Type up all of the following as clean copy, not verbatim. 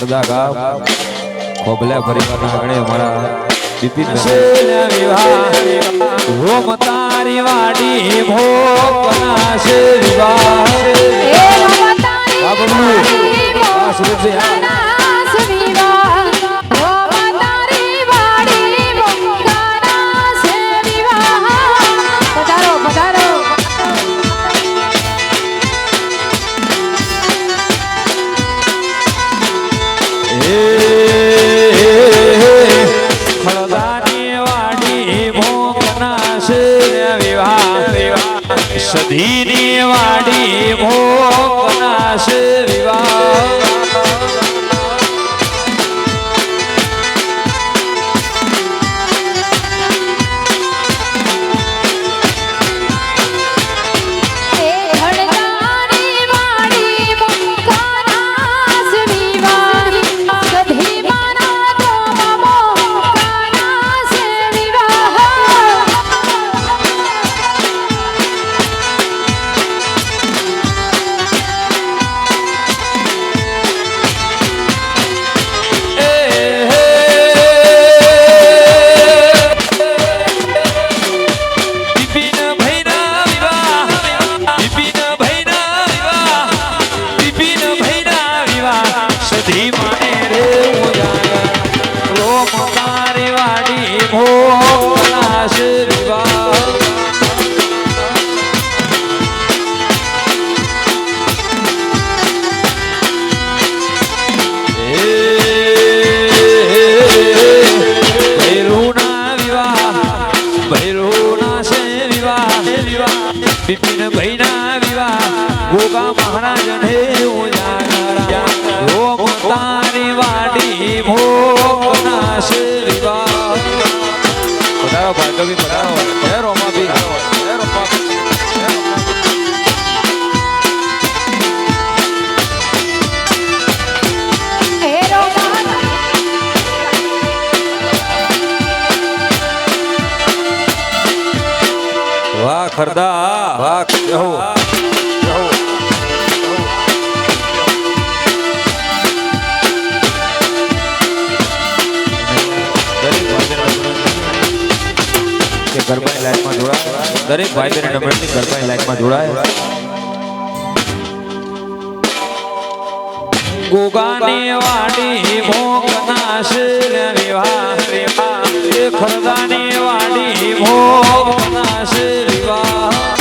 ખરદા ગામ ખોબલે પરિવારના આંગણે અમારા બિપિન વિવાહ રોમ તારી વાડી ભોગના છે વિવાહ સધીની વાડી ભોગના છે વિવાહ બિપિન ભાઈના વિવાહ ગોગા મહારાજ ને રોમ તારી વાડી ભોગના છે વિવાહ પધારો ભાર્ગવી પધારો હે રોમાબી હે રોમાબી વાહ ખરદા વાહ જહો ગરબાની લાઈનમાં જોડાય દરેક ભાઈ બહેન નમ્રતની ગરબાની લાઈનમાં જોડાય ગોગાની વાડી ભોગના છે વિવાહ ખરદાની વાડી ભોગના છે વિવાહ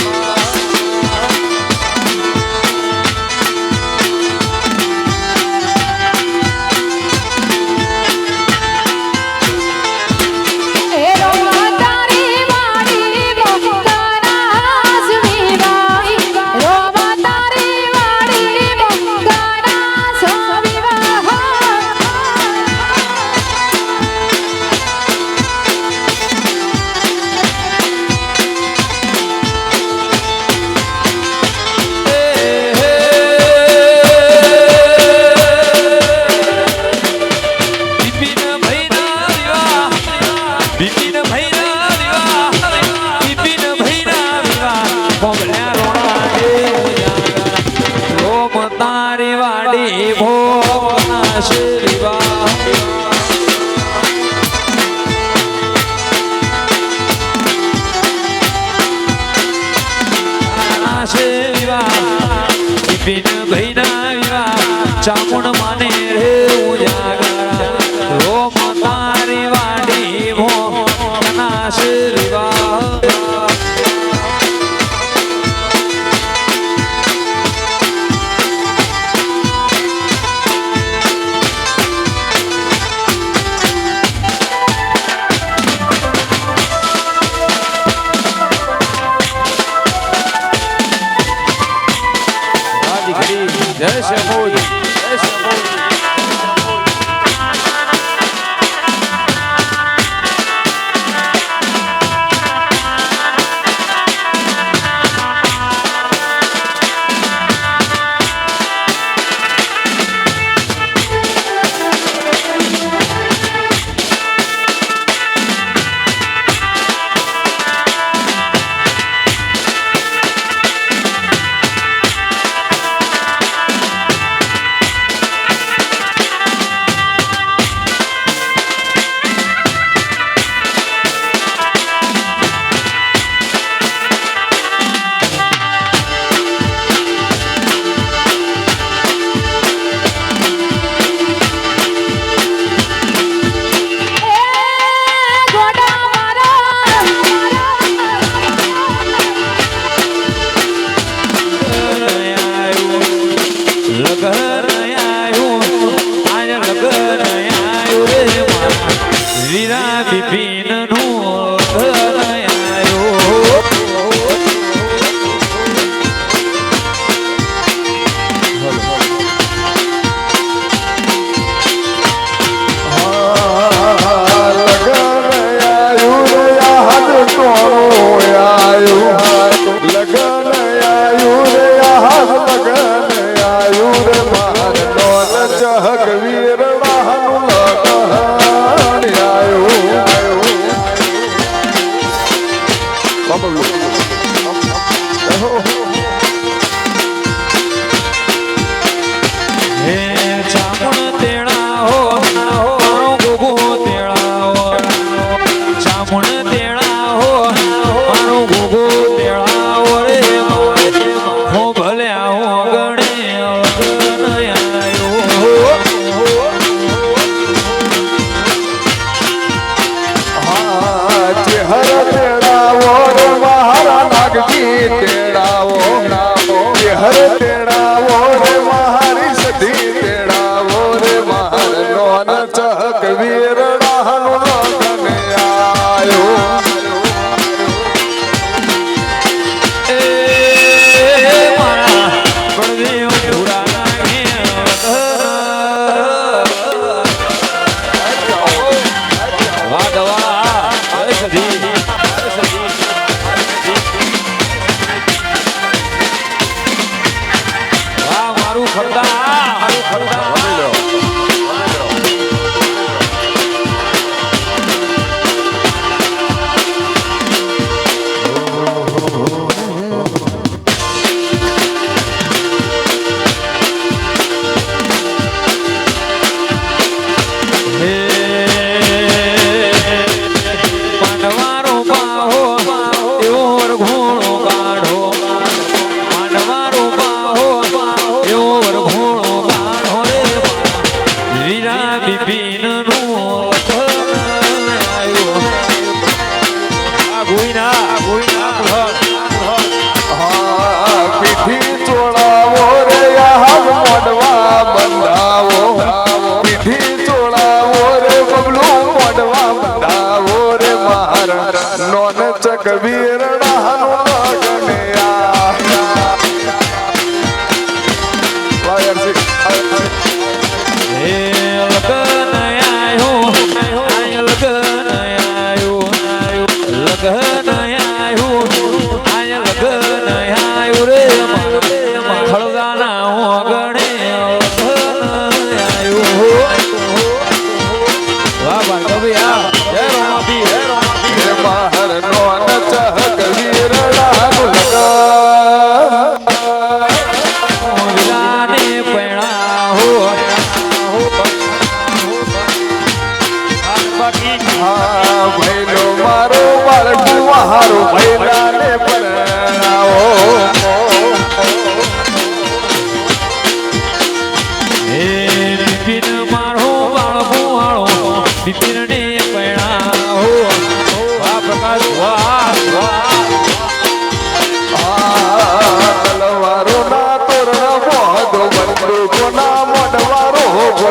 ચામુંડ માને રે ઉજાગરા રોમ તારી વાડી ભોગના છે વિવાહ દીકરી બિપિનનું ધન આયો કબીર ભૈલો મારો બાળકું હારો ભૈલાને પરણાવો હે બિપિન મારો બાળકું હારો બિપિનને પરણાવો વાહ પ્રકાશ વાહ તલવારો ના તોરણ મોહદો બંદૂકો ના મોઢવારો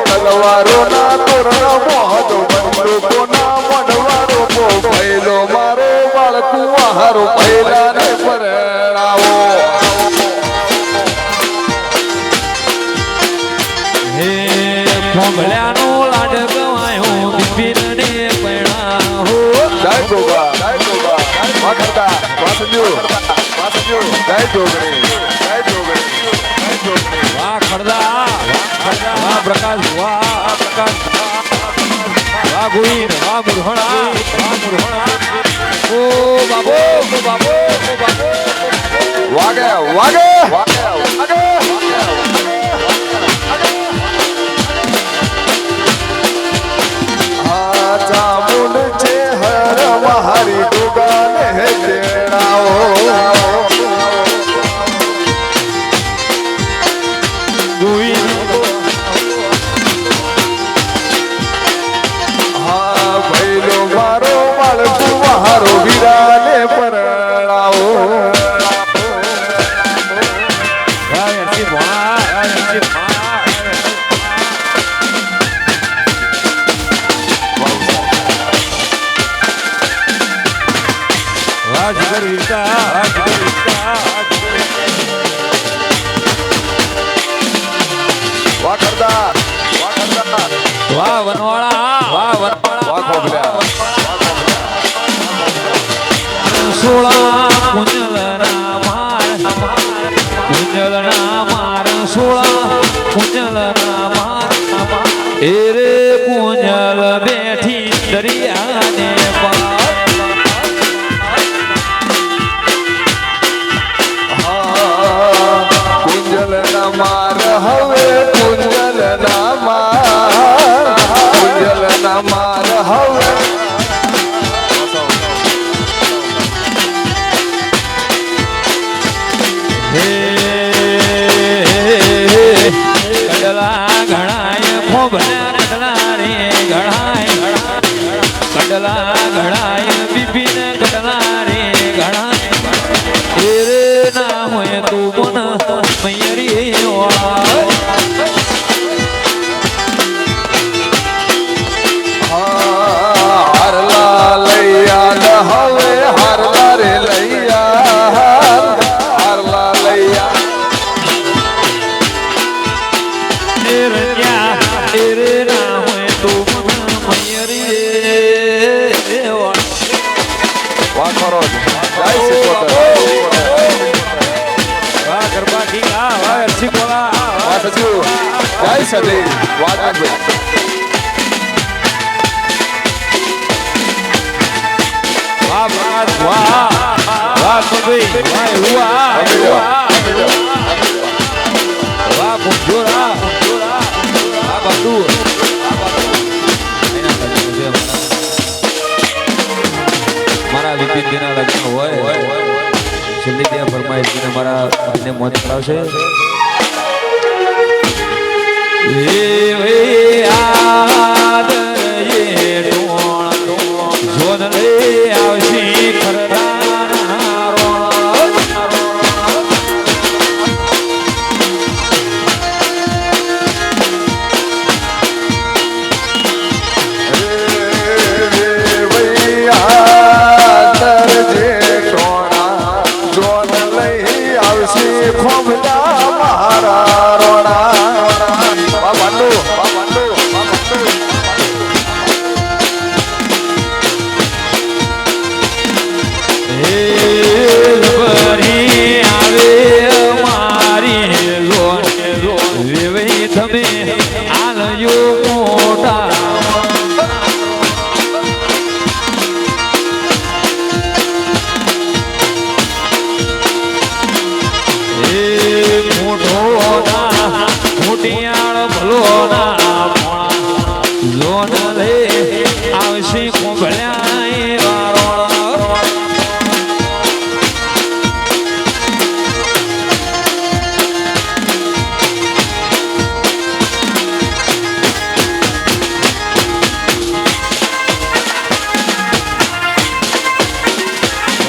તલવારો ના તોરણ મોહદો બંદૂકો ના મોઢવારો ભૈલો મારો બાળકું હારો ભૈલાને પરણાવો હે ભોગલ્યાનો લાડ ગવાયો બિપિનને પરણાવો જય ગોગા વાખરતા વાસંજુ જય જોગણી વાહ ખડદા વાહ પ્રકાશ વાહ પ્રકાશ વાહ ગુઈન વાહ મુરહણા ઓ બાબો વાગે હા ચામુંડ છે હર મહારી ડોગાને તેડાવો ગુઈન હા ભૈલો મારો બાળકું હારો વીરાને પરણાવો એ રે કુંજલ બેઠી દરિયાને પાર કુંજલ ના માર હવે કુંજલ ના માર કુંજલ ના માર હવે કડલા ઘણાય ખોબલા કડલા રે ઘણાય કડલા ઘણાય બિપિન કડલા રે ઘણાય એ રે ના હોય તું મન મયરી ઓળા હારલા લૈયા હવે હારલા રે લૈયા હારલા લૈયા રે ના હોય તું મન મયરી ઓળા વાહ ખરો જય સિકોતર વાહ ગરબા કી વાહ અરસી બોલા વાહ સચુ જય સદી વાહ ભાઈ વાહ પ્રકાશ વાહ વાહ મગઈ વાહ હુઆ વાહ મુજોરા વાહ બાદુ મારા વિપિન દિના લગ્ન હોય છેલ્લી બે ફરમાઈશ દિને મારા બંને મોજ કરાવશે એ વે આદર એ ટોણ જોન લે આવશી ખરદાના રોણ તમે આલયો મોટા મોટિયાળ ભલો ના લોન લે આવશી કોંભળ્યા વારો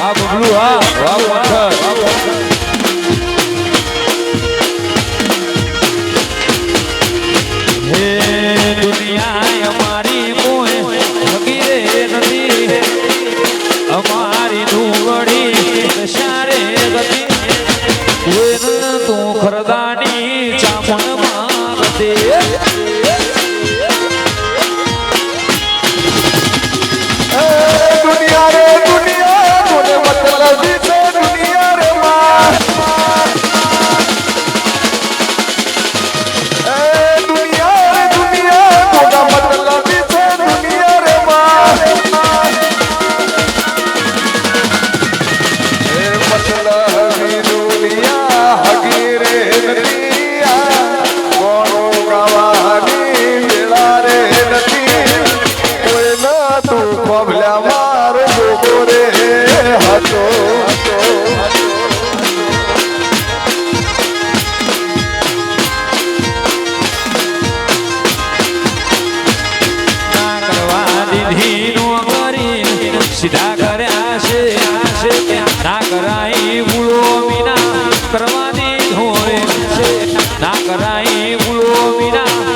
વાહ બબલુ વાહ વાહ પથ્થર હે દુનિયા અમારી કોઈ ફકીરે નથી અમારી ધૂળડી સારે ગતિ કોઈને તું ખરદાની ચામણ માંગતે દુનિયા રે દુનિયા કોને મતલબ છે દુનિયા રે માં દુનિયા રે દુનિયા કોના મતલબ છે દુનિયા રે માં એ મતલબ દુનિયા હગી રે દુનિયા કોનો ગાવાની વેળા રે નથી કોઈ ના તું પબલા માર જોગો રે હતો ના કરવા દીધી નો કરી સીધા કર્યા છે ના કરાઈ ભૂલો વિના કરવા દીધો છે ના કરાઈ ભૂલો વિના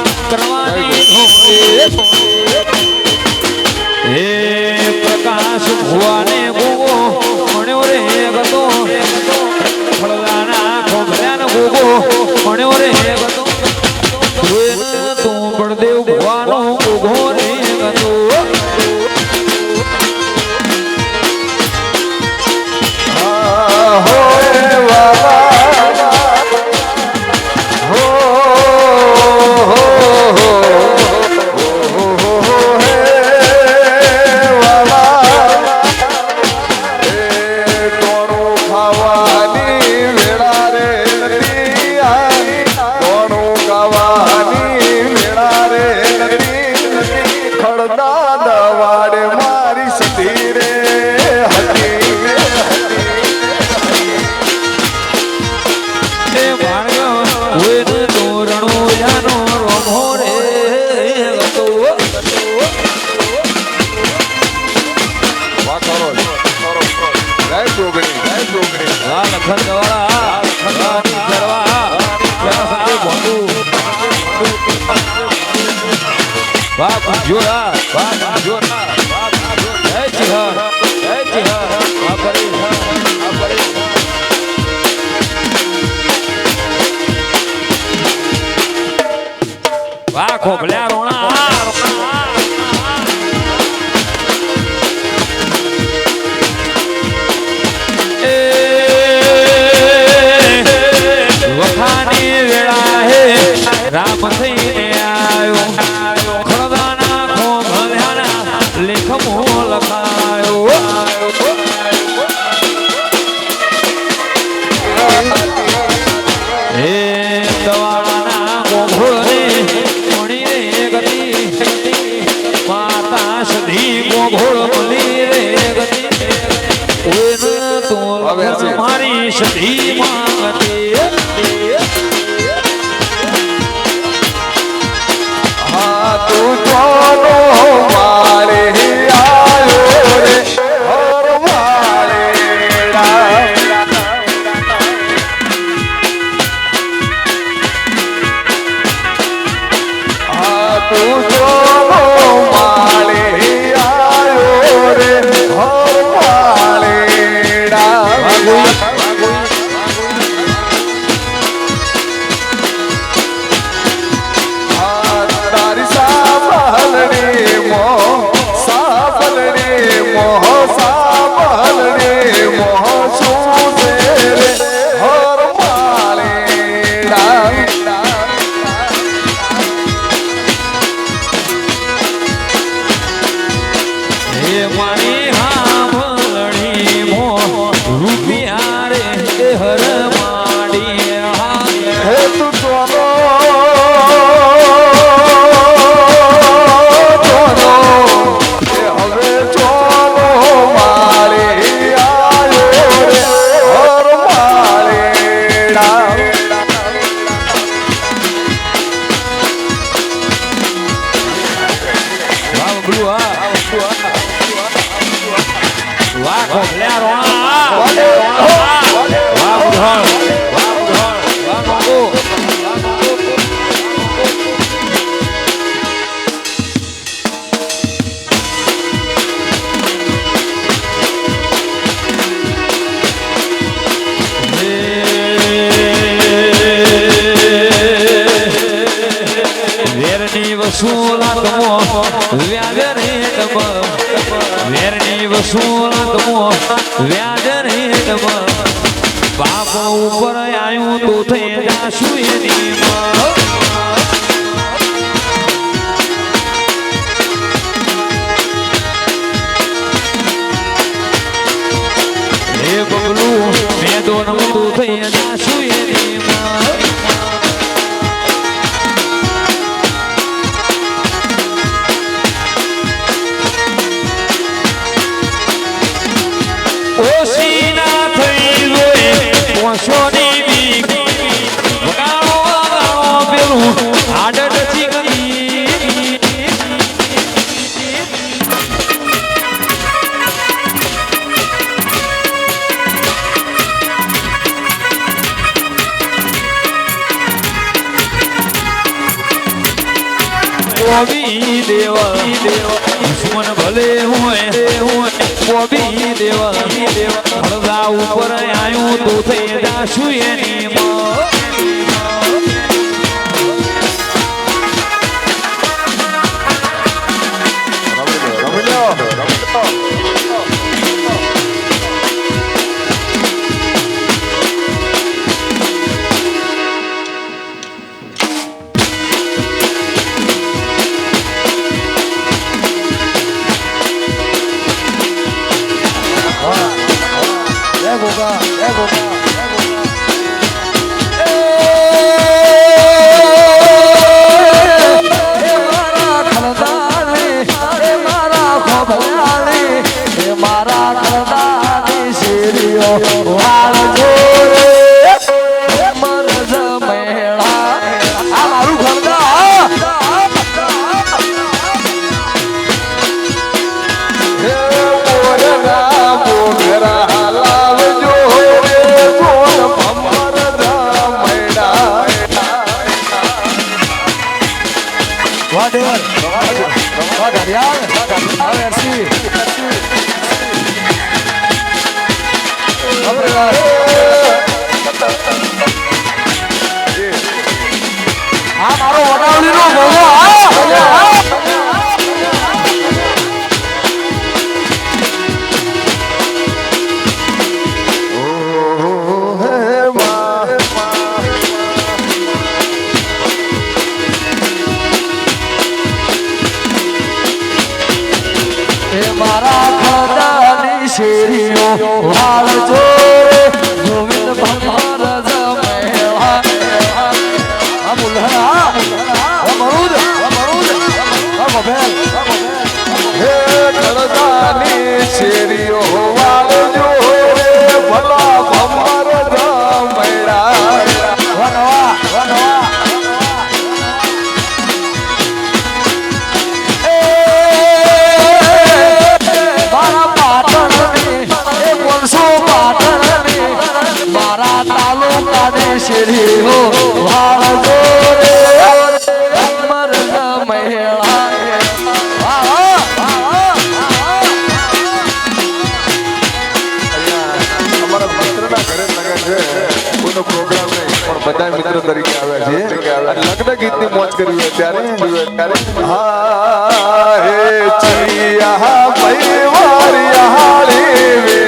જોરા વાહ વાહ જોરા વાહ વાહ જય ચિહર જય ચિહર વાહ કરી વાહ કરી વાહ ખોભલ્યા રોણા વખાની વેળા હે રામ થઈને આવ્યો ખરદાના ખોભલ્યાના લેખમો લખાયો હે દવાડાના ગોઘોળને મણી રે ગતિ માતા સધી ગોઘોળ મળી રે ગતિ ઓય તો મારી સધી માંગતી હા તું જોનો મારે આયો રે હર માળેડા હા તું જોનો માળે આયો રે હર માળેડા તારી સાબલડી મોહ સાબલડી મોહ શું છે રે હર માળેડા હે મારી હામલણી મો રૂપિયા રે હર માડી હે તું જોનો હે હવે જોનો માળે આયો રે હર માળેડા વાહ બબલુ વાહ વાહ ખોભલ્યા રોણા વાહ બુઢણ વાહ મોગો વેરની વસૂલાતમો વ્યાજ રેટમ વેરની વસૂલાતમો વ્યાજ રેટમ બાપ ઉપર આયું તો થઈ જાશું એની હે બબલુ મેં તો નમતું થઈ જાશું એની ઓશીના થઈ જોઈ પોસોની બીક વગાડો પેલું આડડ ચીકની બોબી દેવા દુશ્મન ભલે હોય બોબી દેવા હળદા ઉપર આયું તો થઈ જાશું એની વાડેવર વાહ ઘડિયાળ હવે એસી આ મારો વડાવડીનો ભોગો મારા ખદાની શેરીઓ હાલ જોરે ગોવિંદ ભગવાન જમેવા આ મુલ્હા મરુદ હે ખદાની શેરીઓ હાલ જોરે ભલા ભમર જમેડા વનવા મારા તાલુકાની શેરીઓ વાળ જોરે અમર મહેળા અમારા મિત્રના ઘરે લગન છે કોઈનો પ્રોગ્રામ નહીં પણ બધા મિત્ર તરીકે આવ્યા છે લગ્ન ગીતની મોજ કરી ત્યારે હા હે ચિયા ભાઈ વારિયા હાલી વે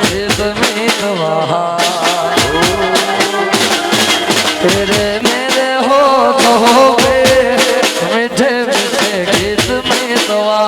गीत मीतवा तेरे मेरे होठों मीठे मीठे गीत मीतवा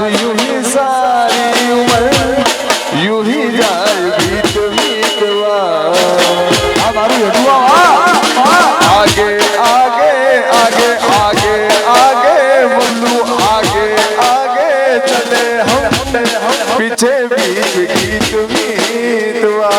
यूं ही सारी उम्र यूं ही जाए बीत बीतवा आगे आगे आगे आगे आगे मुल्लू आगे आगे चले हम पीछे बीच गीत बीतवा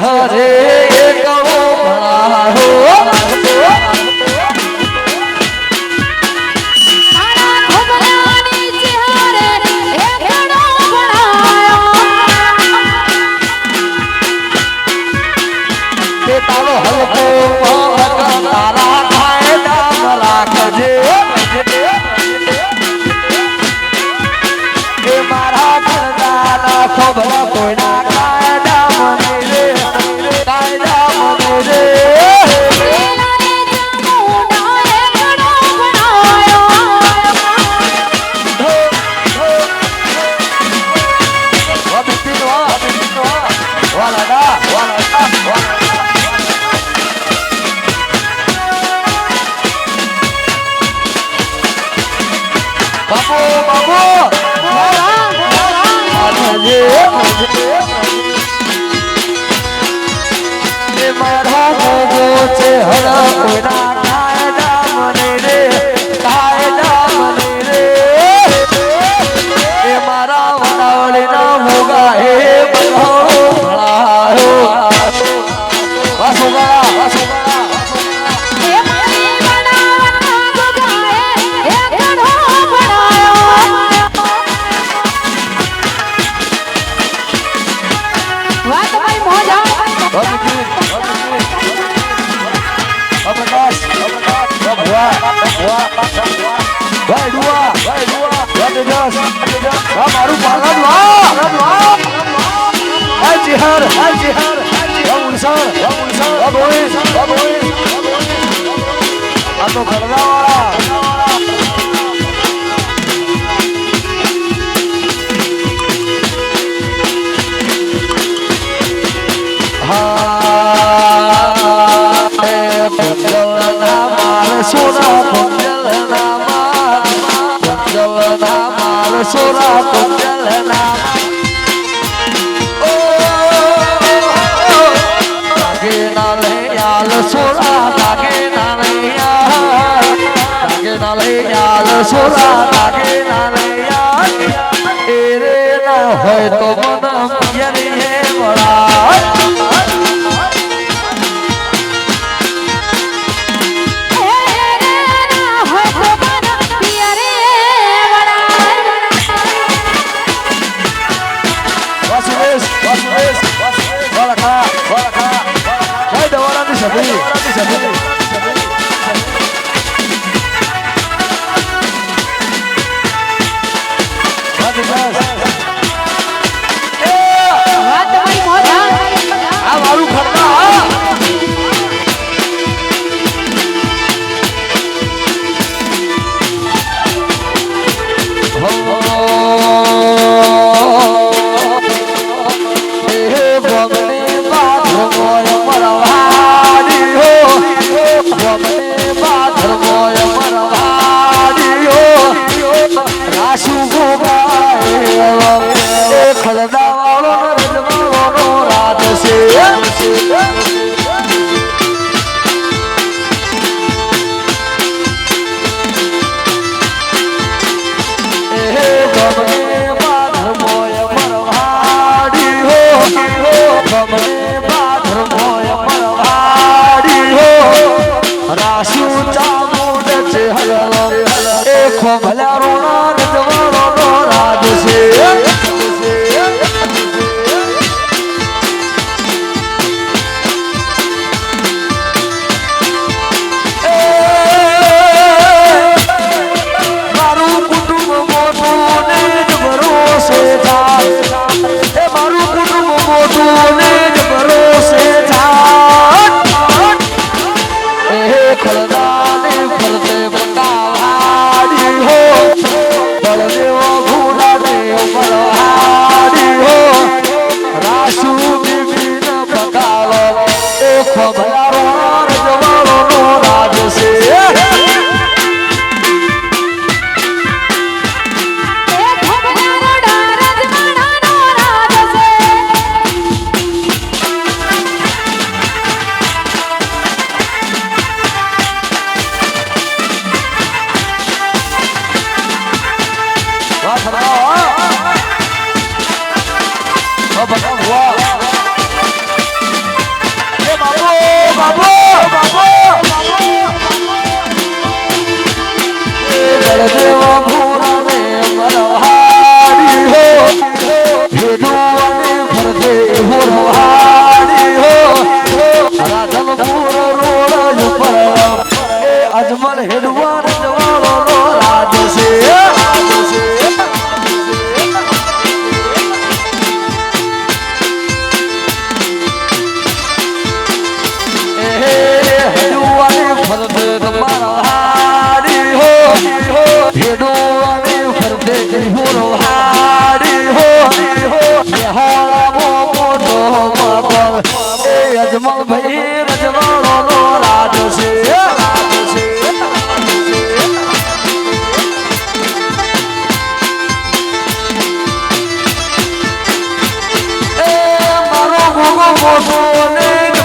हरे कहो बड़ा हो Hadi. સોના કુંજલના માલ સોના કુંજલના ના લઈ યાલ સોના લાગે ના લઈ યાલ સોના લાગે ના લઈ યાલ એ રે ના હોય તો મન પિયરી હે વળા અજમલ હેડવા રજવાળો નો રાજ છે હેડવાની ફરતે તમારા હારી હો હેડવાની ફરતે તમારો હારી હો હારા મોટો બાપા એ અજમલ ભાઈ રજવાળો નો રાજ છે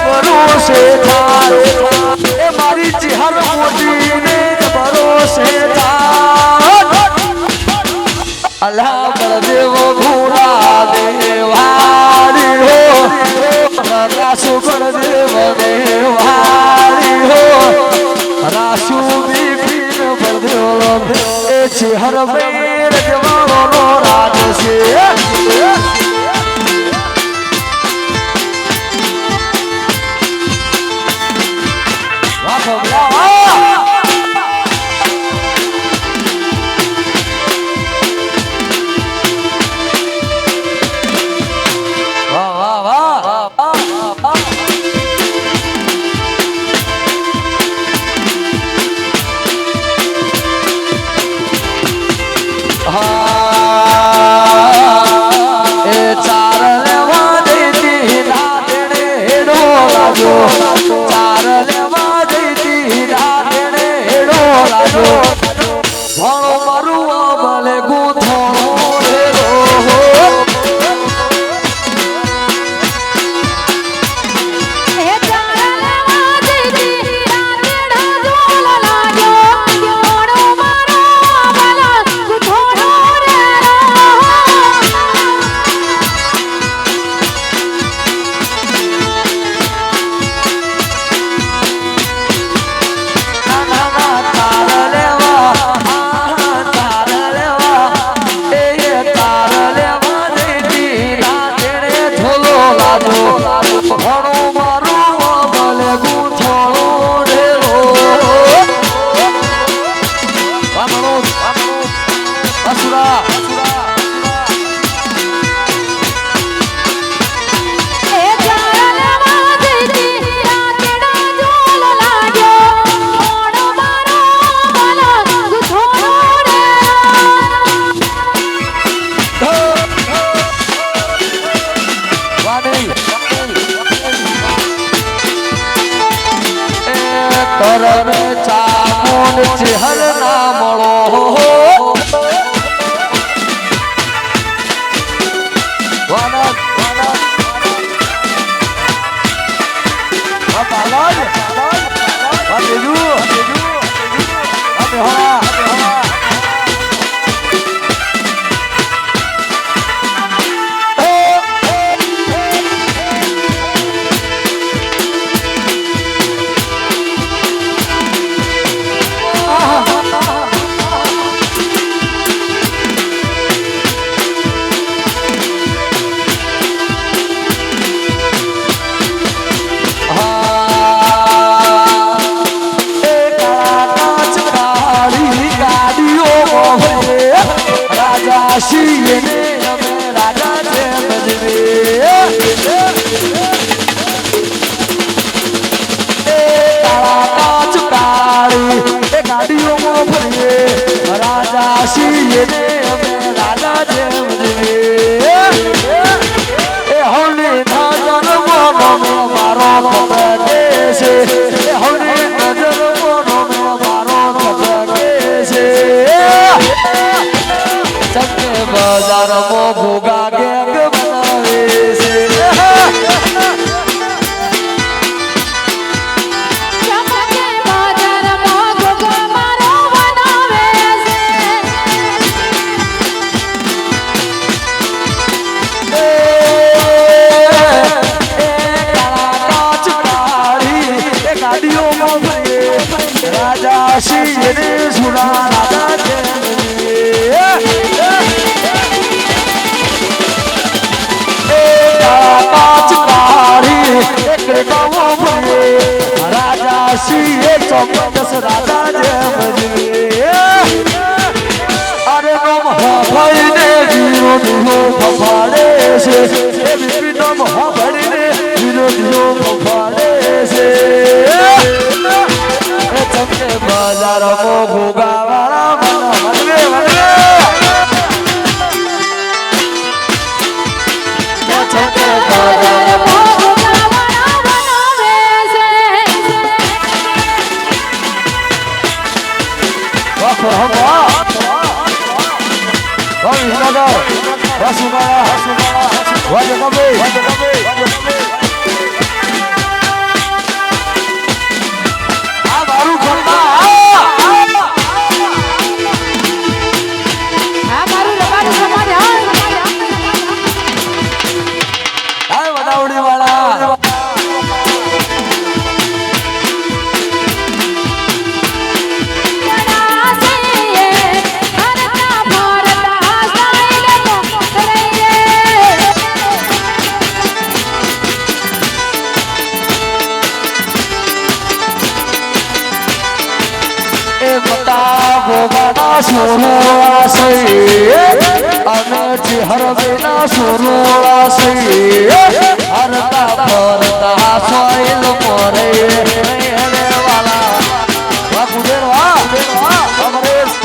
ભરોસે એ મારી ચિહર મોટી ને ભરોસે અલ્લાહ બળદેવ ભૂરા દેવારી હો રાસુ બળદેવ દેવારી હો રાસુ બીબી બળદેવ એ ચિહર બેર જવાળો નો રાજ છે ચેહર ના મળો વાનક રાજા છે બજવે કાળા કાચ કાળી એ ગાડીઓમાં ફરીએ રાજા છીએ ને અમે રાજા છે બજવે એ હોલી નજર મોનો મારો ખબર છે એ હોલી નજર મોનો મારો ખબર છે ચકે બજારમાં ભોગા ગેંગ બનાવે છે રાજા શ્રી સુરા રાજા છે રાજા શ્રી ચોક્કસ રાજા છે અરે નમ ભાઈને વિરોધીઓ ફફાડે છે એ બીપી નમ ભાઈને વિરોધીઓ ફફાડે છે ચમકે બજારમાં ભોગાવાળા વનવે વનવે ચમકે બજારમાં સુરોળા છે અને ચેહર બેના સુરોળા છે હરતા ફરતા સોઈલ મોરે રે વાલા વા કુદેર વા અમરેશ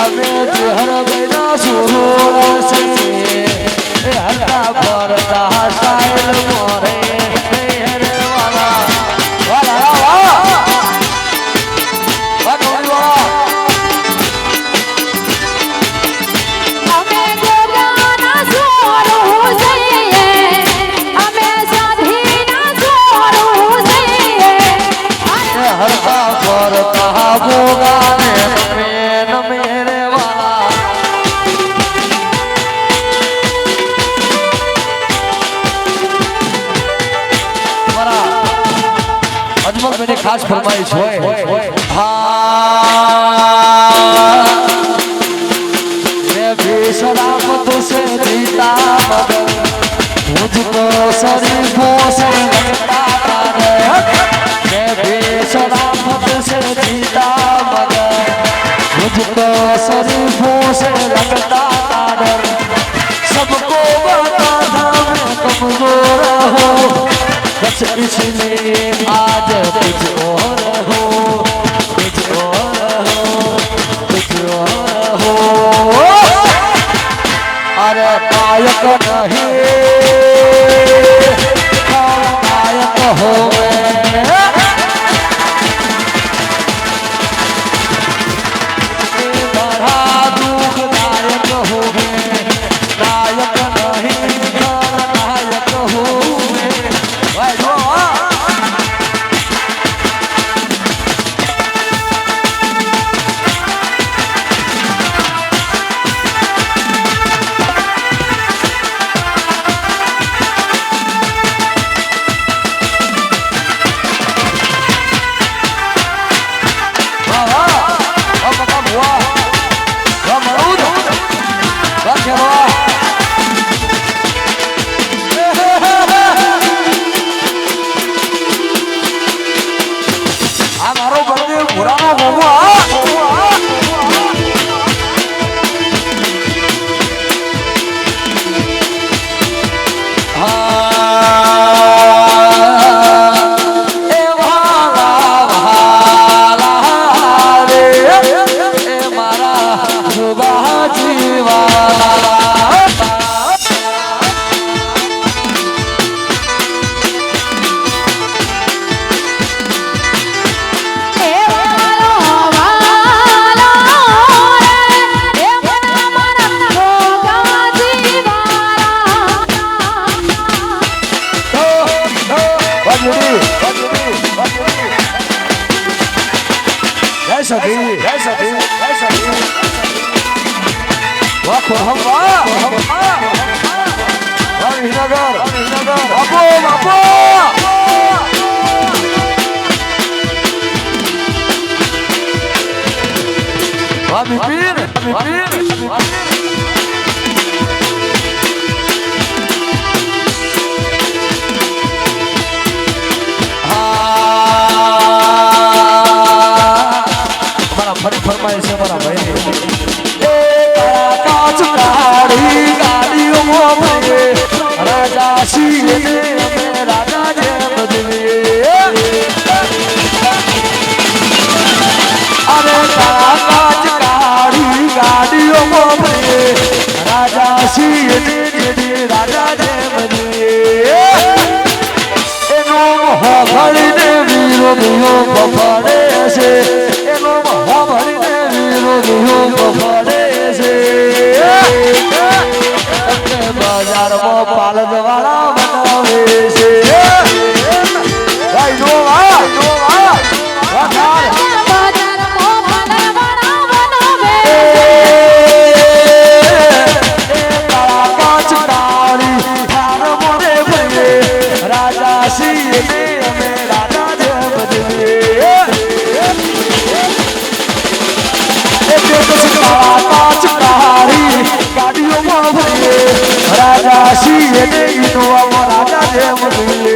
અમે ચેહર બેના સુરોળા છે હરતા ફરતા સાઈલ મોરે રે વાલા વાલા વાલા અમે ગોરાના સોરું છે અમે સાધીના સોરું છે હરતા ફરતા ભોગાને નમે રે વાલા અજમલભાઈની ખાસ ફરમાઈશ હોય मैं बेशराब तुझसे जीता मगर मुझको शरीफों से लगता डर मैं बेशराब तुझसे जीता मगर मुझको शरीफों से लगता डर सबको बता था मैं कमजोर हूँ बस इसलिए आज कुछ और हो कुछ और हो कुछ और हो अरे कायक नहीं कायक हो बड़ा दुखदायक हो नायक नहीं नायक हो फरमाइश है बड़ा भाई काच काड़ी गाड़ियों में राजा शील में राजा जय बदलिए अरे काच काड़ी गाड़ियों में राजा शील में राजा जय बदलिए एनो भली ने विरोधियों को पड़े से एनो भली ने विरोधियों को पड़े से बाजार में पालक वाला बनावे से भाई नो राजा शील ने इनोवा राजा जय बदलिए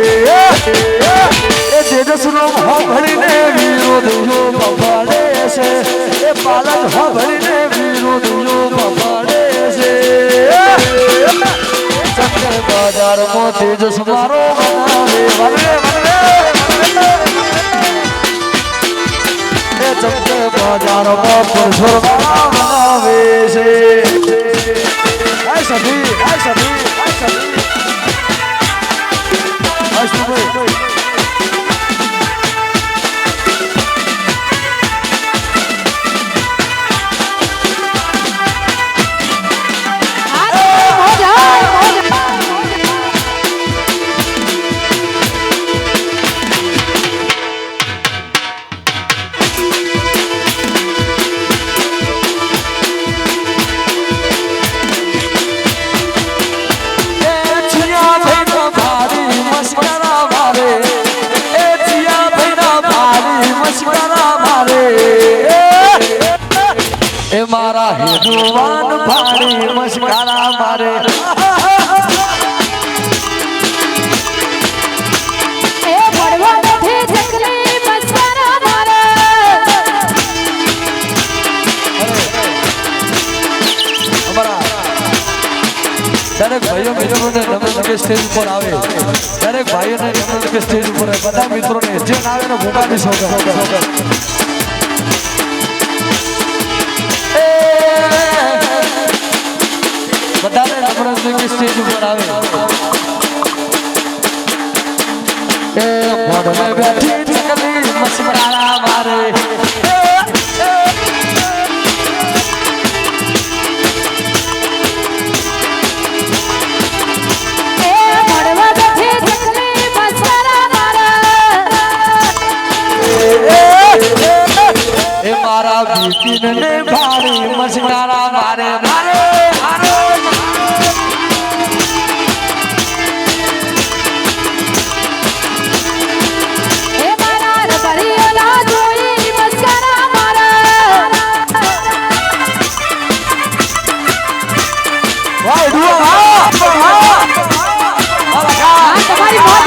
ए तेजस्वी हो भरी ने विरोधियों पकड़े से ए पालक हो भरी ने विरोधियों पकड़े से चक्कर बाजार में तेजस्वी मारो बनावे ए चक्कर बाजार में परशुर बनावे से ऐसा भी હેદુવાન ભાડી મસ્કારા મારે એ પડવા નથી જંગલી મસ્કરા મારે દરેક ભાઈઓ મિત્રોને નમન કે સ્ટેજ ઉપર આવે દરેક ભાઈઓને નમન કે સ્ટેજ ઉપર બધા મિત્રોને જે આવે ને ભૂકાની સોગર બધાને નમન કે સ્ટેજ ઉપર આવે એ મોઢે બેઠી ચકલી મસ્કરા મારે મારા બીપીન ને ભાડી મસ્કરા મારે મારે એ મારા રબરિયોલા જોઈ મસ્કરા મારે વાહ દુઆ તમારી મોજ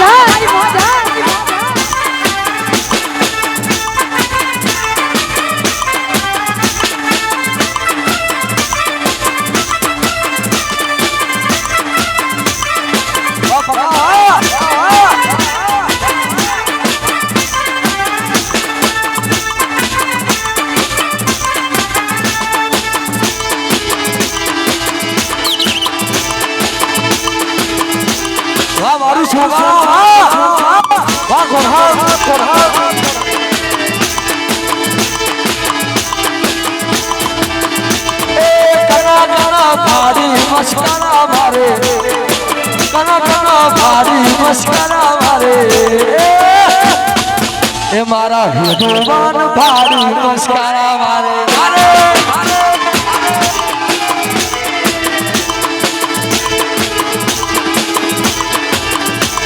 મારું છોકરા વાહ કોરહા એ કના ભાડી મસ્કરા મારે કના ભાડી મસ્કરા મારે એ મારા હેદુવાન ભાડી મસ્કરા મારે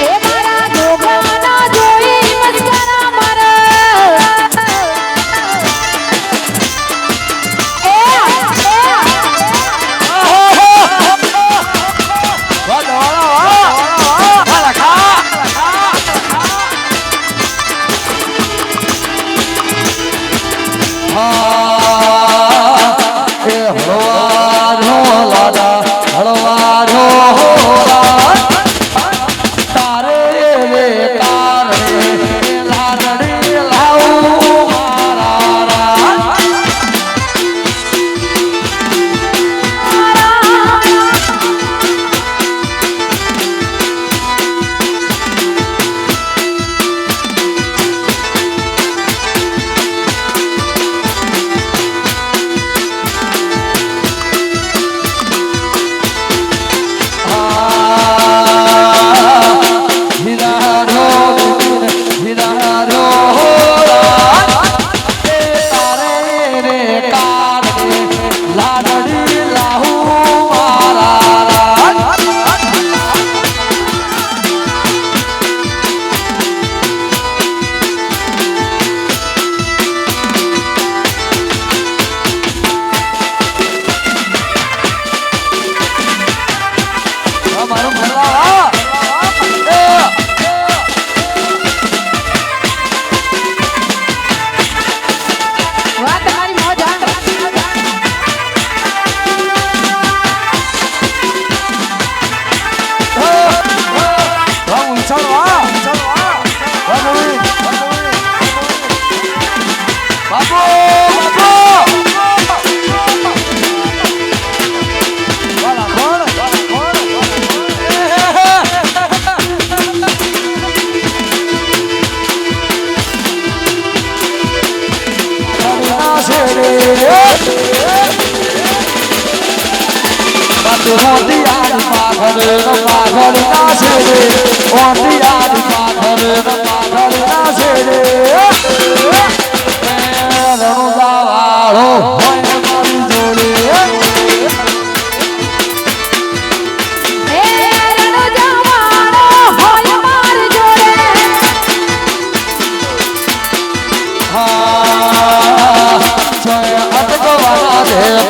એ મારા જોગના જોઈ મસ્કરા મારે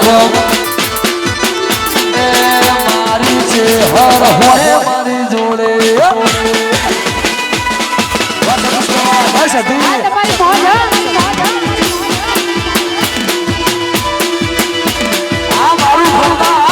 From હર હોય મારી જોડે બસ હતી આ તમારી મોજ હો. આ મારું ઘરમાં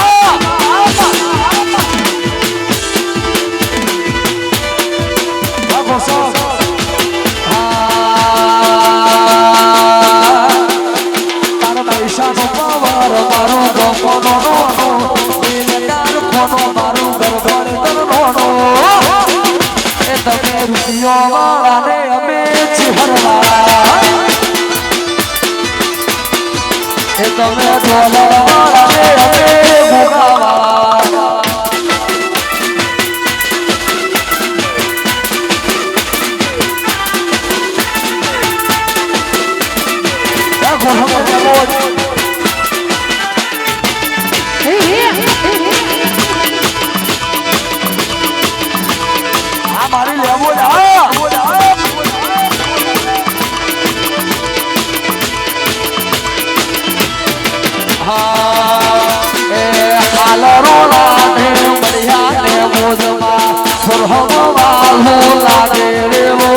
તારા પૈસાનો પાવર મારું ગમનો મારું ગરબડ કરવાનો એ તમે રૂપિયો વાળાને અમે ચિહરવાળા એ તમે ડોલર વાળાને અમે ભોગાવાળા હે, હે, હે, હે. આ મારી લેવો લાગે રેવો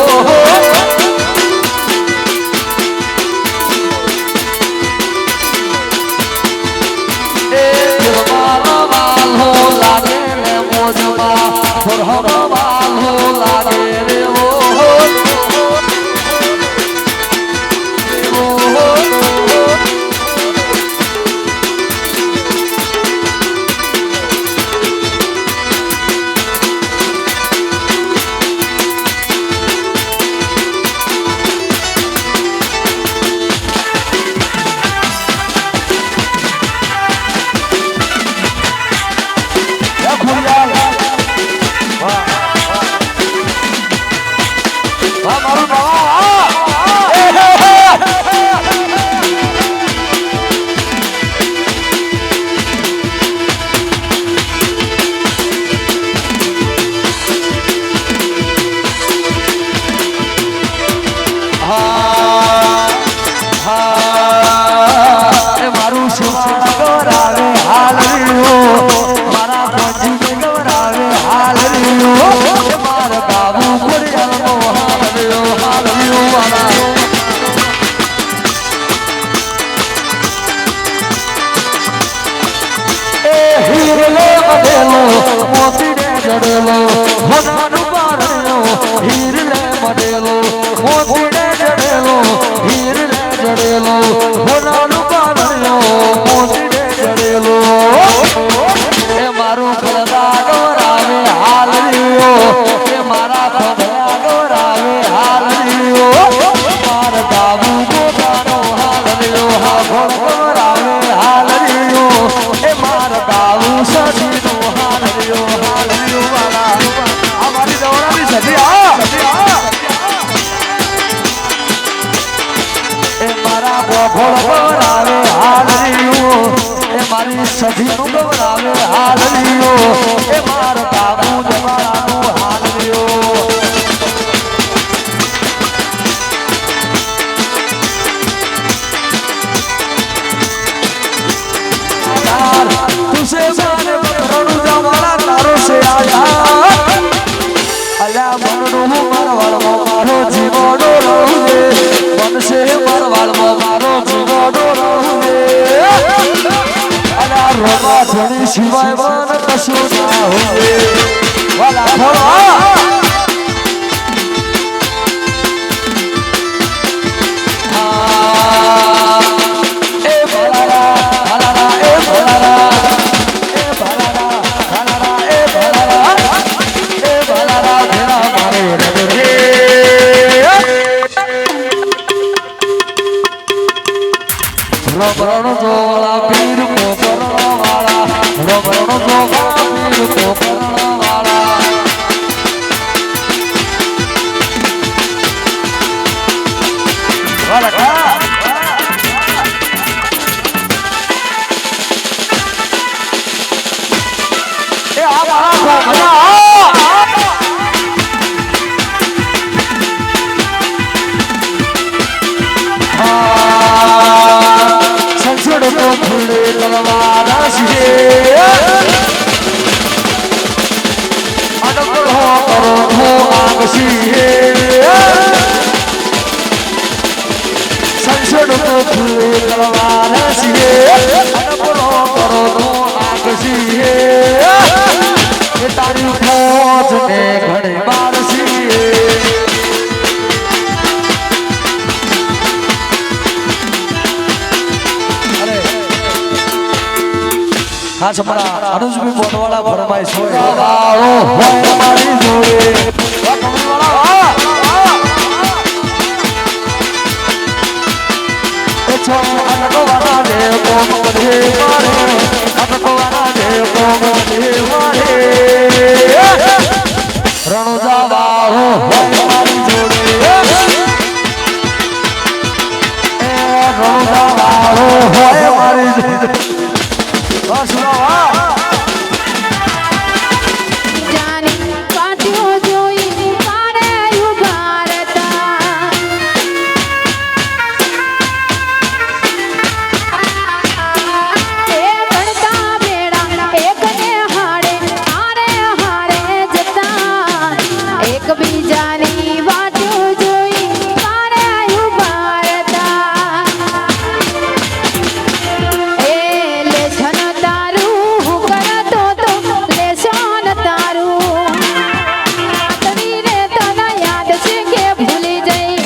સજીનું ગવરાવે હાલરીઓ એ માર કાબુ જવાનું હાલરીઓ તુસે મારે બકરણું જવાના તારો સે આયા અલ્યા મનનું મારવાળમાં મારો જીવડો રહુજે મનસે મારવાળમાં મારો જીવડો રહુજે રોમા ધણી શિવાય મન કશું ના હોય વાલા ભોળા એ ભલારા ભલારા એ ભલારા એ ભલારા ભલારા એ ભલારા એ ભલારા ભેરા મારે રે રબરણ જોવાળા પીર કોપરવાળા રબરણ જોવાળા પીર કોપરવાળા વળકા એ આ મારા કોમના સંસડ તો ફૂલે તલવારા છે ખુલ્લે તલવાર છે અને બોલો કરો તો આકશી એ તારી ફોજ ને ઘણી વાર છે ખાસ અમારા અનુજભાઈ બોલવાળા ફરમાઈશ હોય મારી જોડે છો અનકો વાળા દે કોમ કરે મારે અનકો વાળા દે કોમ કરે મારે રણુજા વાળો મારી જોડે રણુજા વાળો હોય મારી જોડે જાની વાટ્યો જોઈ મારે ઉભા રહેતા. એ ભણતા ભેળા એકને હારે હારે હારે જતા. એકબીજાની વાટ્યો જોઈ મારે ઉભા રહેતા. એ લેશન તારું કરતો તો લેશન તારું તની રે તને યાદ છે કે ભૂલી જઈ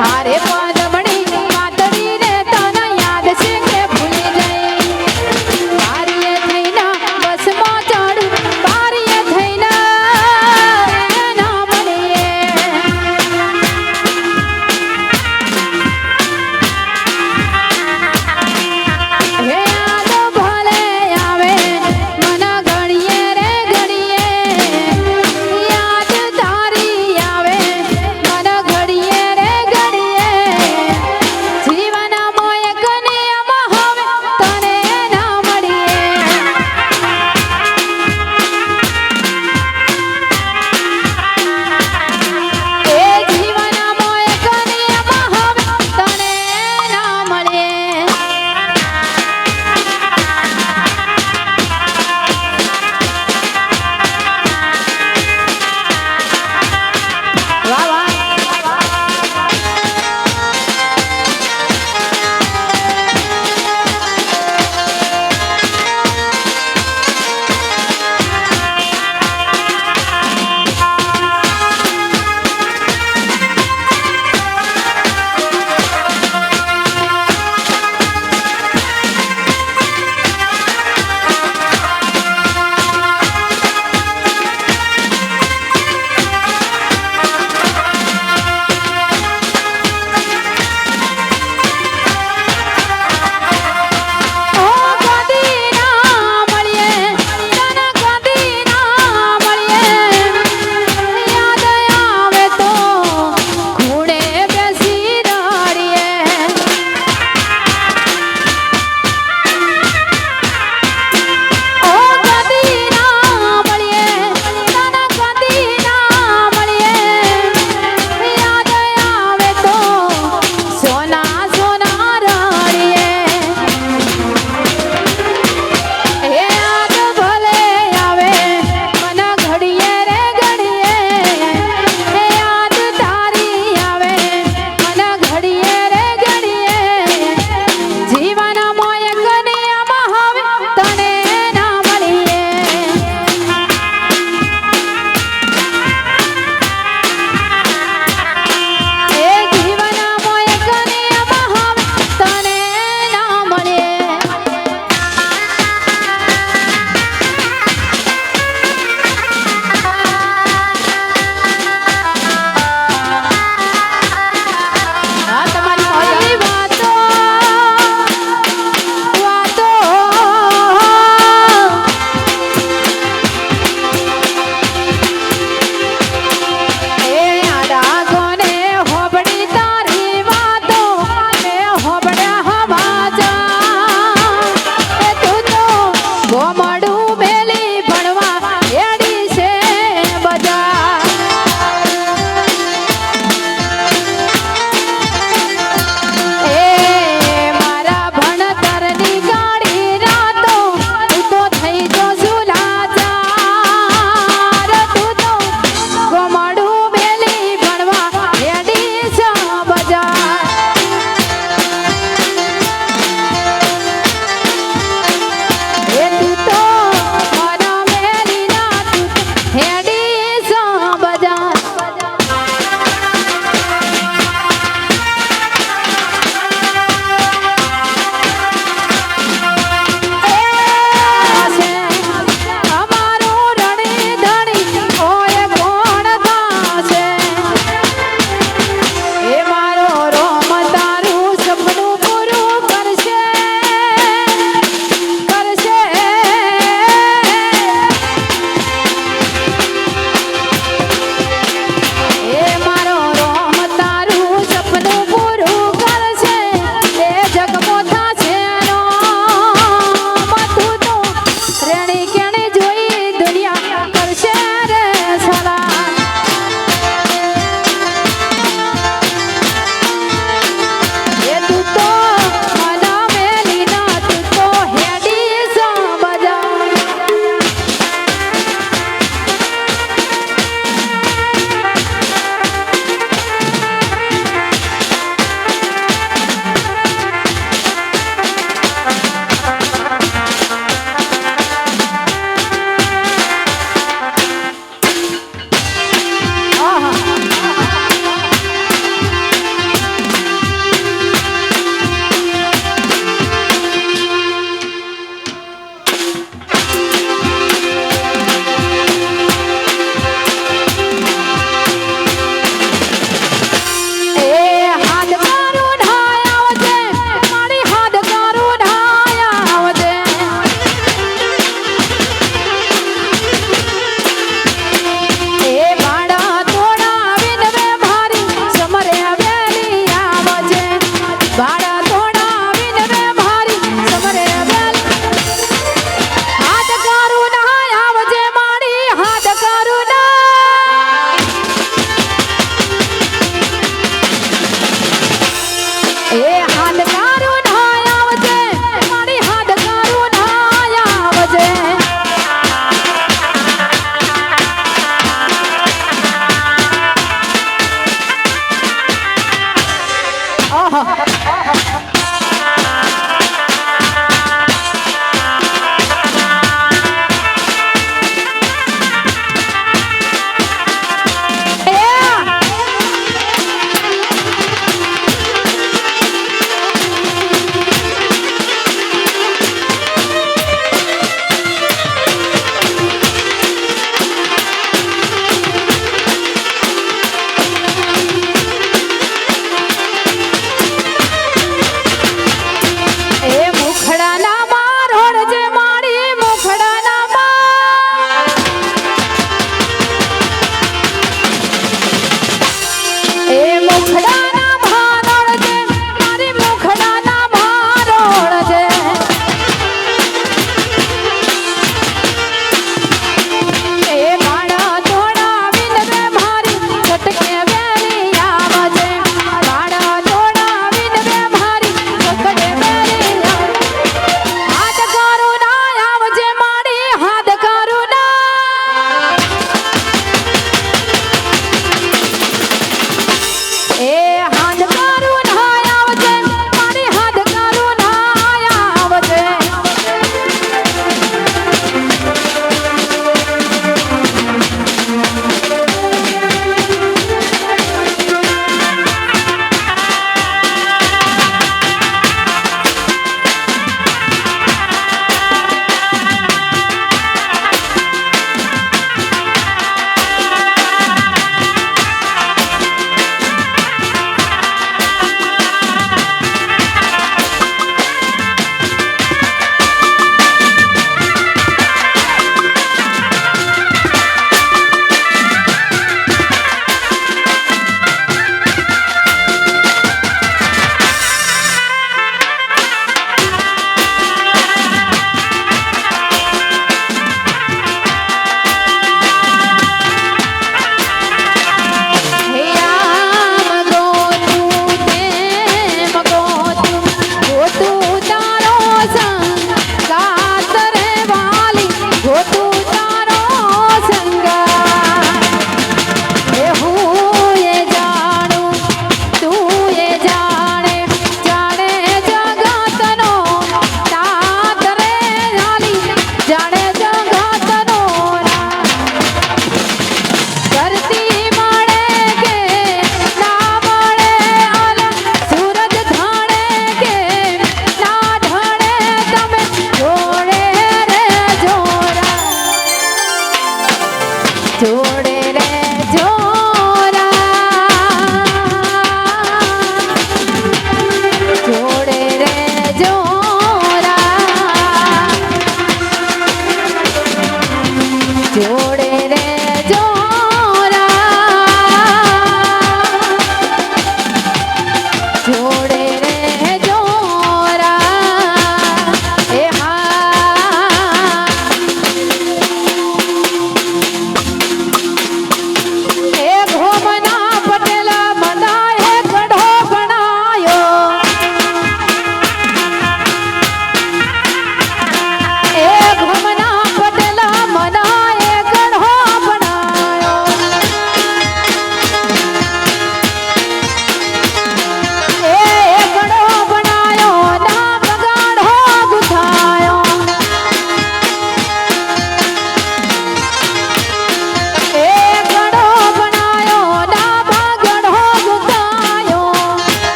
હારે પાદમણી માતરી રે તને યાદ છે કે ભૂલી જઈ બારીએ થઈને બસમાં ચડું બારીએ થઈને ના મળીએ હે આલો ભલે આવે મન ઘડીએ રે ઘડીએ યાદ તારી આવે મન ઘડીએ રે ઘડીએ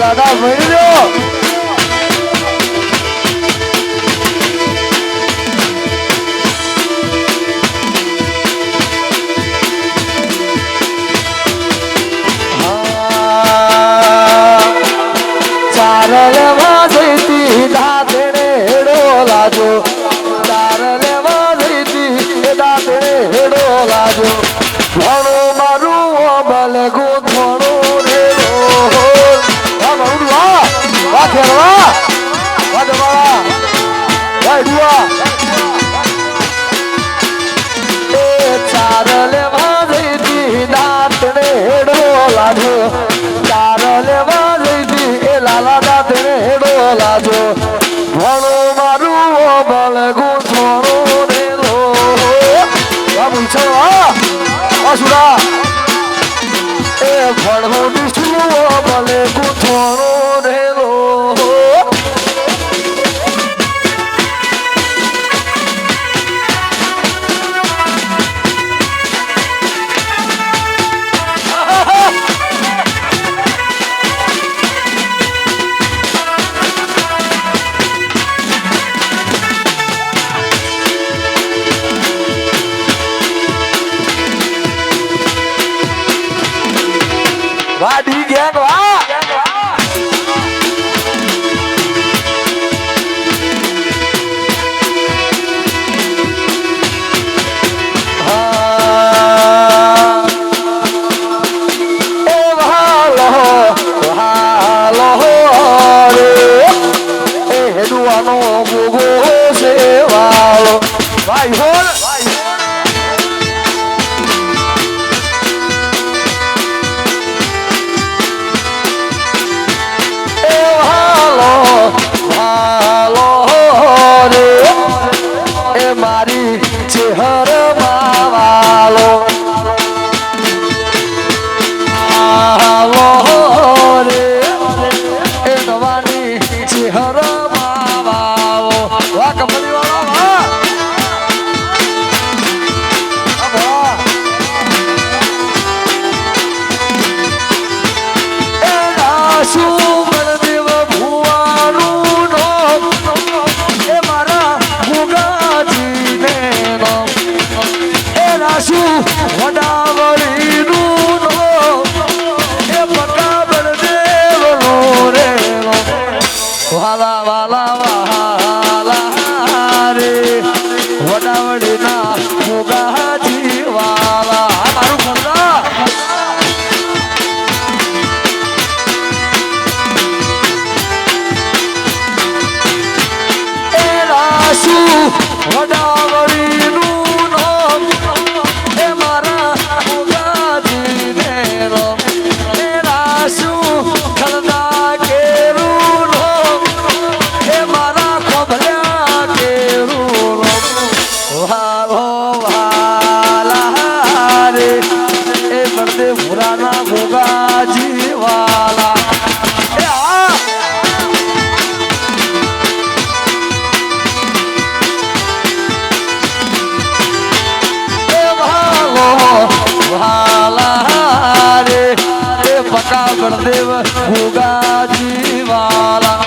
દાદા ભણ્યો હેડો લાજો ઘણો મારું ભલે ગોથણો રેડો વાહ મારું વાહ વાહ ખેરવા વાહ તમારા વાહ દુઆ એ ચારલે વાજતી દાંતને હેડો લાજો ચારલે વાજતી એ લાલા દાંતને હેડો લાજો ઘણો મારું ભલે ગોથણો રેડો વાહ મુછવા વાસુરા એ ભણો વિષ્ણુ ભલે ગોથણો રેડો વાડી ગેંગ વાહ ભાઈ હોલ મારી ચેહર માવાલો રે એ નવાની ચેહર માવાલો વાહ કંપની વાળા વાહ એ નાસુ બળદેવ ભુવાનું નામ એ મારા ગુગાજીને નામ એ નાસુ વડાવળીનું નામ એ પકા બળદેવનો રે વાલા વાલા વાલા રે વડાવળીના ગુગાજી વાલા મારું ખંડા વડાવળીનું નામ એ મારા ઉગાજીને નામ એ રાસુ ખલદા કેરું નામ એ મારા ખોભલ્યા કેરું નામ વાલો વાલા રે એ બળદે ભુરાના ઉગાજી વાલા એ આ વાલા રે એ પકા બળદેવ ભોગાજી વાલા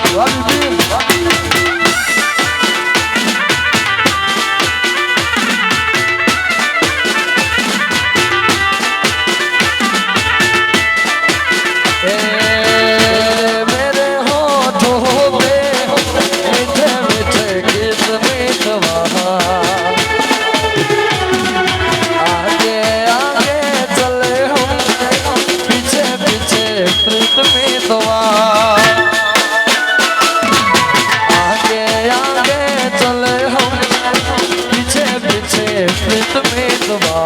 मेरे होठों पे मीठे मीठे गीत मीठवा आगे आगे चले हम पीछे पीछे प्रीत में दुआ आगे आगे चले हम पीछे पीछे प्रीत में दुआ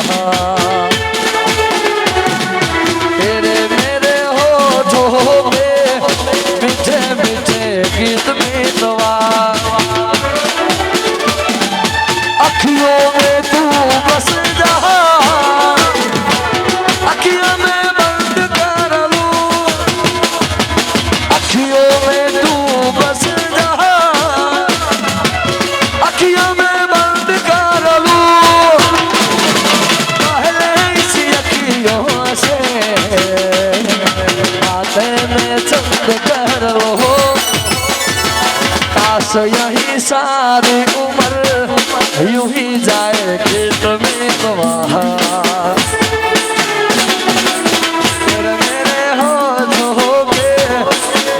तेरे मेरे होठों पे मीठे मीठे गीत में दुआ अखियों में तू बस जा अखियों में बंद कर लूं अखियों में तू बस जा अखियों में बंद कर लूं पहले इसी अखियों से बातें में चंद कर लो काश यही सारी उम्र यूं ही जाए खेत में तो वहाँ तेरे मेरे होठों पे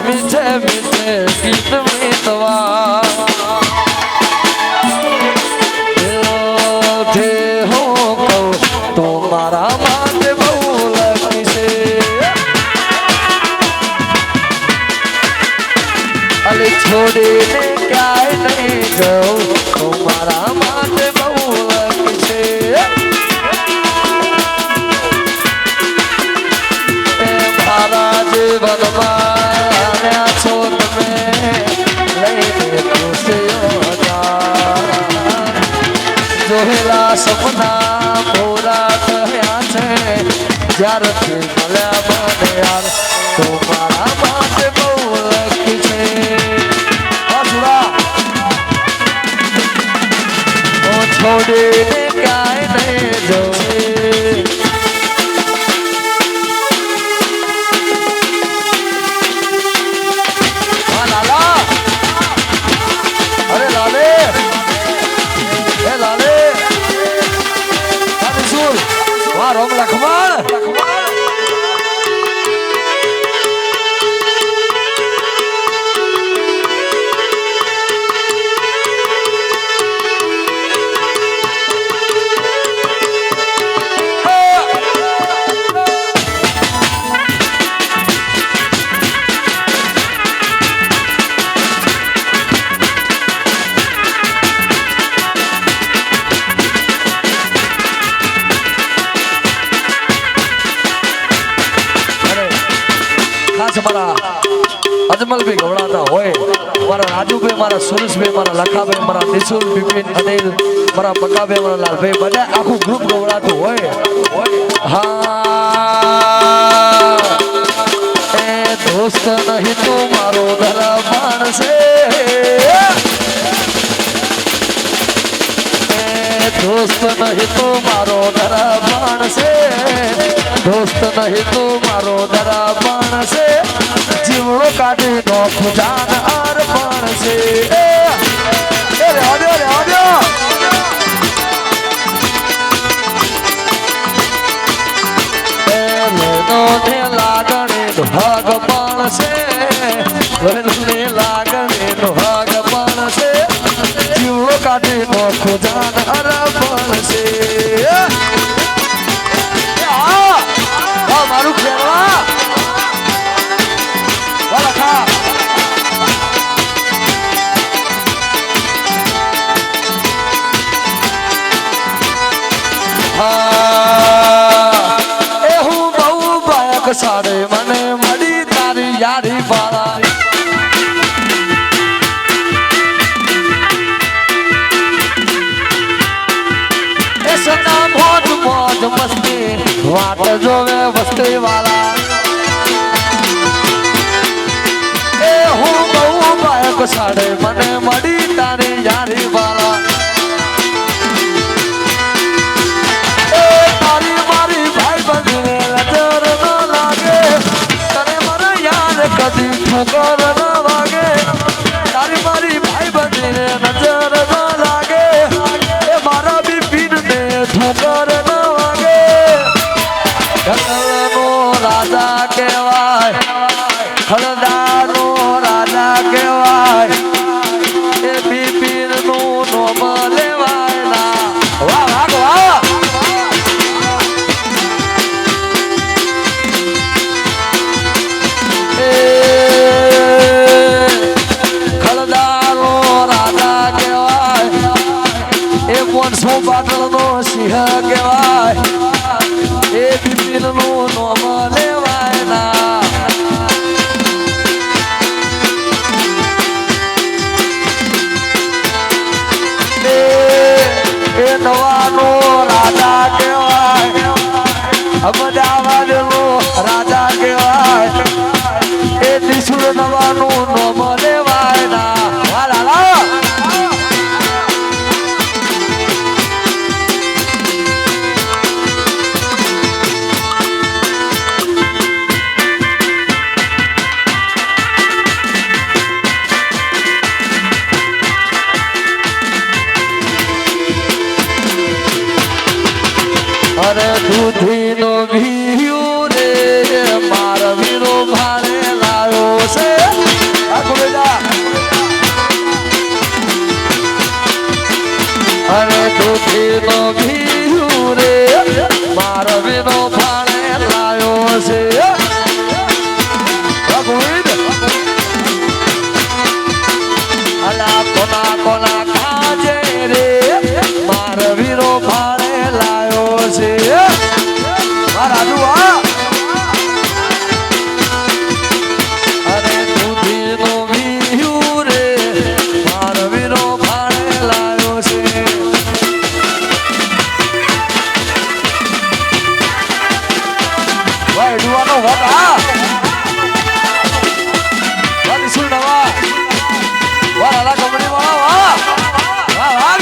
मीठे मीठे गीत में तो वहाँ थे हो कौ જ્યારથી મળ્યા મને યાર તો મારા માટે બહુ લકી છે હસુરા છોડીને કાંઈ નહીં જોવે હા લાલા અરે લાલે એ લાલે સુર વાહ રોમ લખમણ અજમલભાઈ ગવડાતા હોય મારા રાજુભાઈ મારા સુરેશભાઈ મારા લખાભાઈ મારા નિશુલ બિપિન અનિલ મારા પકાભાઈ મારા લાલભાઈ બધા આખું ગ્રુપ ગવડાતું હોય હા એ દોસ્ત નહીં તું મારો ધરાબાણ છે દોસ્ત નહીં તું મારો ધરાબાણ છે દોસ્ત નહીં તું મારો ધરાબાણ છે જીવડો કાઢી નો ખુજાન અર્પણ છે એ રેવા લાગણી ભાગ પણ છે લાગણી નો ભાગ પણ છે જીવડો કાઢી નો ખુજાન અર્પણ છે મારું ખેરવા સાડે મને મળી તારી યારી બાળા એ સદા મોજ મોજ મસ્તી વાટ જોવે વસ્તી વાળા એ હું બહુ બાયક સાડે મને મળી તારી યારી બાળા એ તારી મારી ભાઈ બંધને નજર કદી ઠોકર ન વાગે તારી મારી ભાઈ બંધીને નજર ન લાગે એ મારા બિપિન ને ઠોકર ન વાગે ઢગલનો રાજા કહેવાય હળદાનો રાજા કહેવાય એ બિપિન નું નોમ લેવાય ના વાહ વાહ વાહ શું પાટણનો સિંહ કહેવાય એ બિપિનનું નામ લેવાય ના એ નવાનો રાજા કહેવાય અમદાવાદનો રાજા કહેવાય એ ત્રિશુળ નવાનું નામ લેવાય ના વાલા અરે દૂધીનો ઘીયું રે મારા વીરો ભારે લાવ્યો છે અરે દૂધીનો ઘીયું રે મારા વીરો ભારે લાવ્યો છે અલા કોના કોના કાજે રે મારા વીરો ભારે લાવ્યો છે મારા જુઆ અરે દૂધીનો ઘીયું રે મારા વીરો ભારે લાવ્યો છે હોતા વાલી સુર નવા વાલા કંપની વાળા વાહ વાહ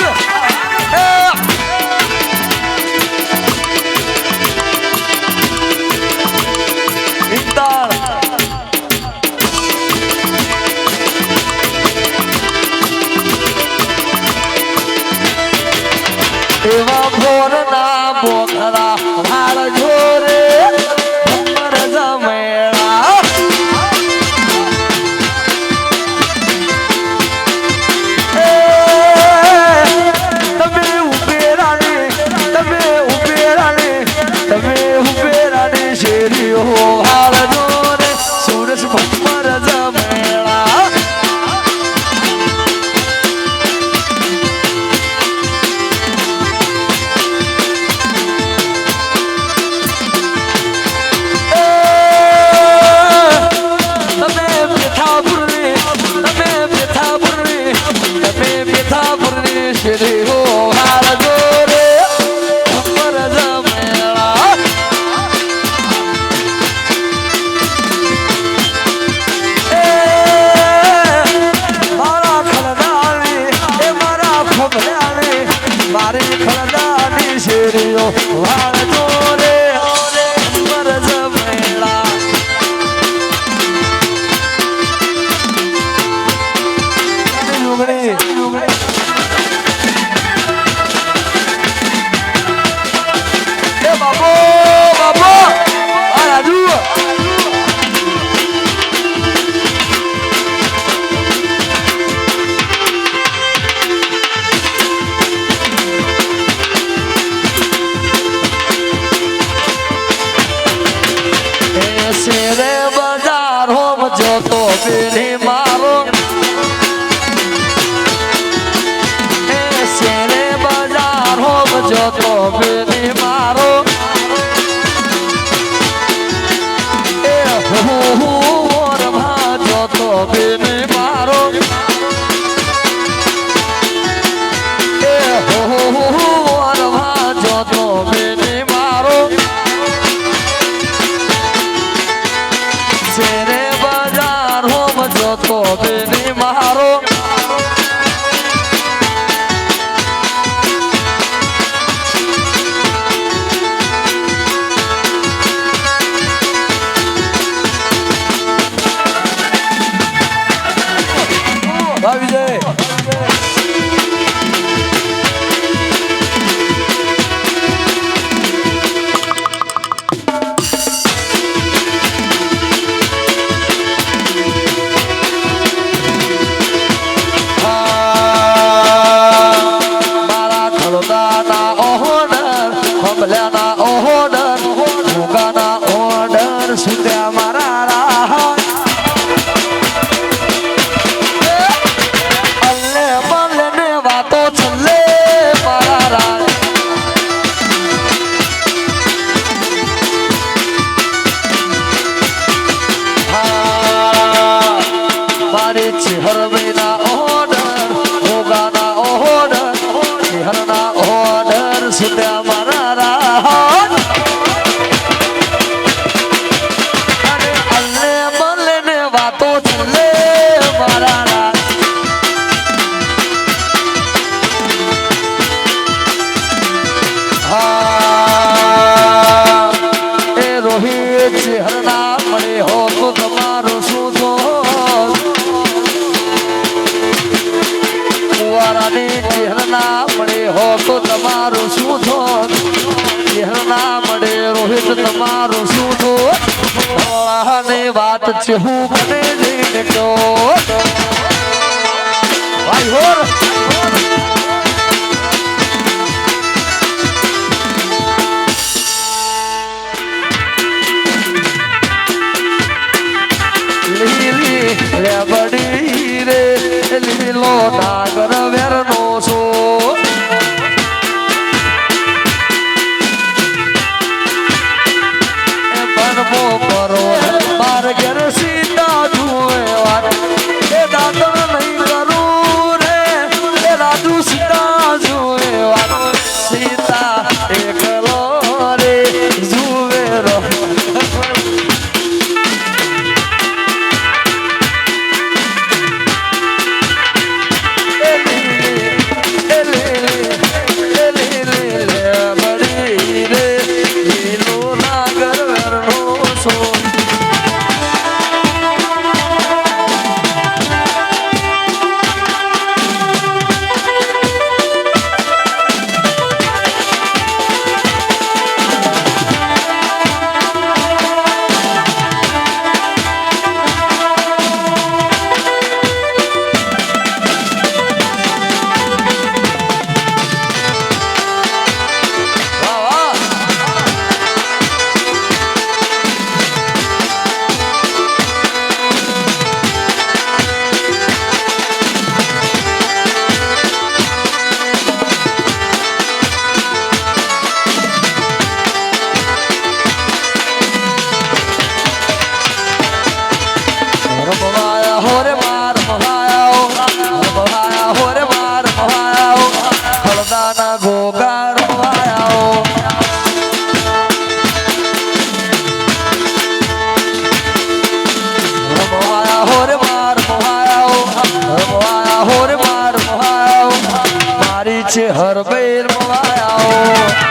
ઇન્તાર એવા ભોરના બોખરા હાર જોરે ભમર જમેળા તમે ઉભેરાને શેરીઓ હાર જોરે સુરસ ભમર જમેળા શેરી હો હાર જોરે ભમર જમેળા મારા ખલદાની એ મારા ખબરાની મારી ખલદાની શેરીઓ હાર જોરે ભમર જમેળા બાબો બાબો આ રાજુ શેરે બજારો જોતો બેરી મારો શેરે બજારો જોતો બેરી મારો એ હું જોતો બેરી મારો એ હું જોતો બેરી મારો શેરે બજારો જોતો બેરી મારો વિજય મારા ખડદાના ઓર્ડર હમલાના ઓર્ડર મુગાના ઓર્ડર સુધ્યા મારા રાહ વાતો ચલે મારા મારી ચિહર મહિના ઓર્ડર ભોગાના ઓર્ડર ચિહરના ઓર્ડર સુધ્યા મારા રાહ અને અલ્લે બલ્લે ને વાતો ચલે મારા રાહ એ રોહિત ચહેરના મળે હો તો તમારું શું થો કુંવારાની ચહેરના મળે હો તો તમારું શું થો ચહેરના મળે રોહિત તમારું શું થો ની વાત છે હું મને જઈને કહો ભાઈ હોર લેબડી રે લીલો નાગર વેરનો છો એ બનવો કરો માર ઘેર સીતા જુએ વાત એ દાદા નહીં કરું રે એ રાજુ સીતા જુએ વાત સીતા એકલો રે જુએ રો છે હર બેર મવાયા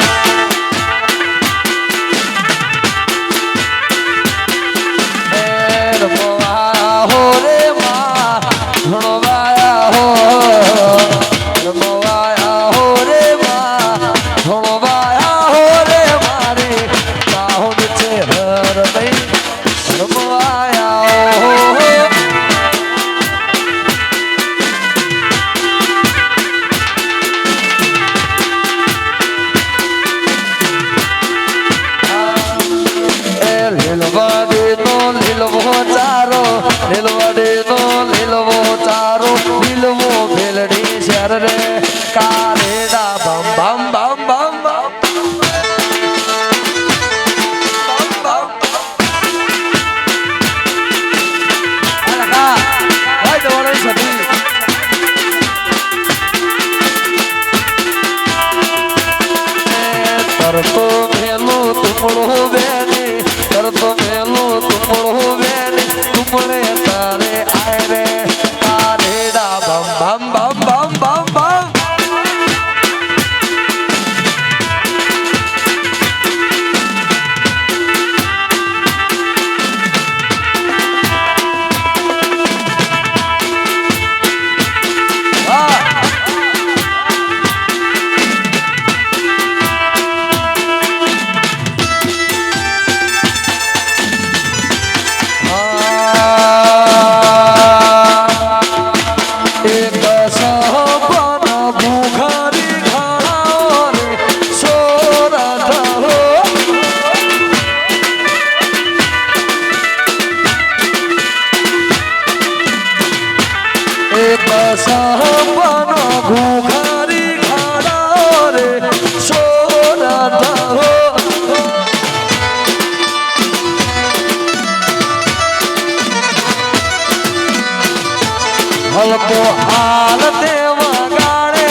હલકો હાલ દેવા ગાળે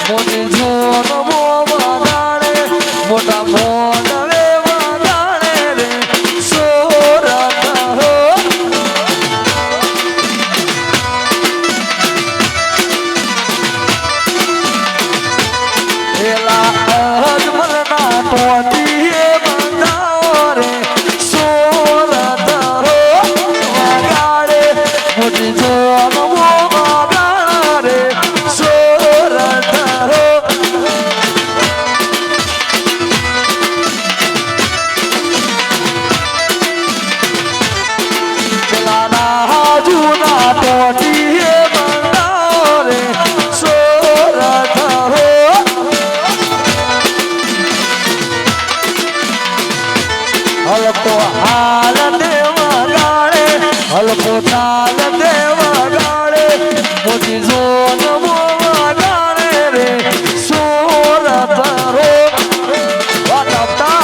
મોટી જોન મોવા ગાળે મોટા મોડવે વાગાળે રે સોરત હો એલા અજમલના ટોટીએ બંધાઓ રે સોરત હો વાગાળે મોટી જોન હલકો હાલ દેવા ગાળે હલકો ચાલ દેવા ગાળે મોટી જોન મોવા ગાળે રે સોરત રો વાટપતા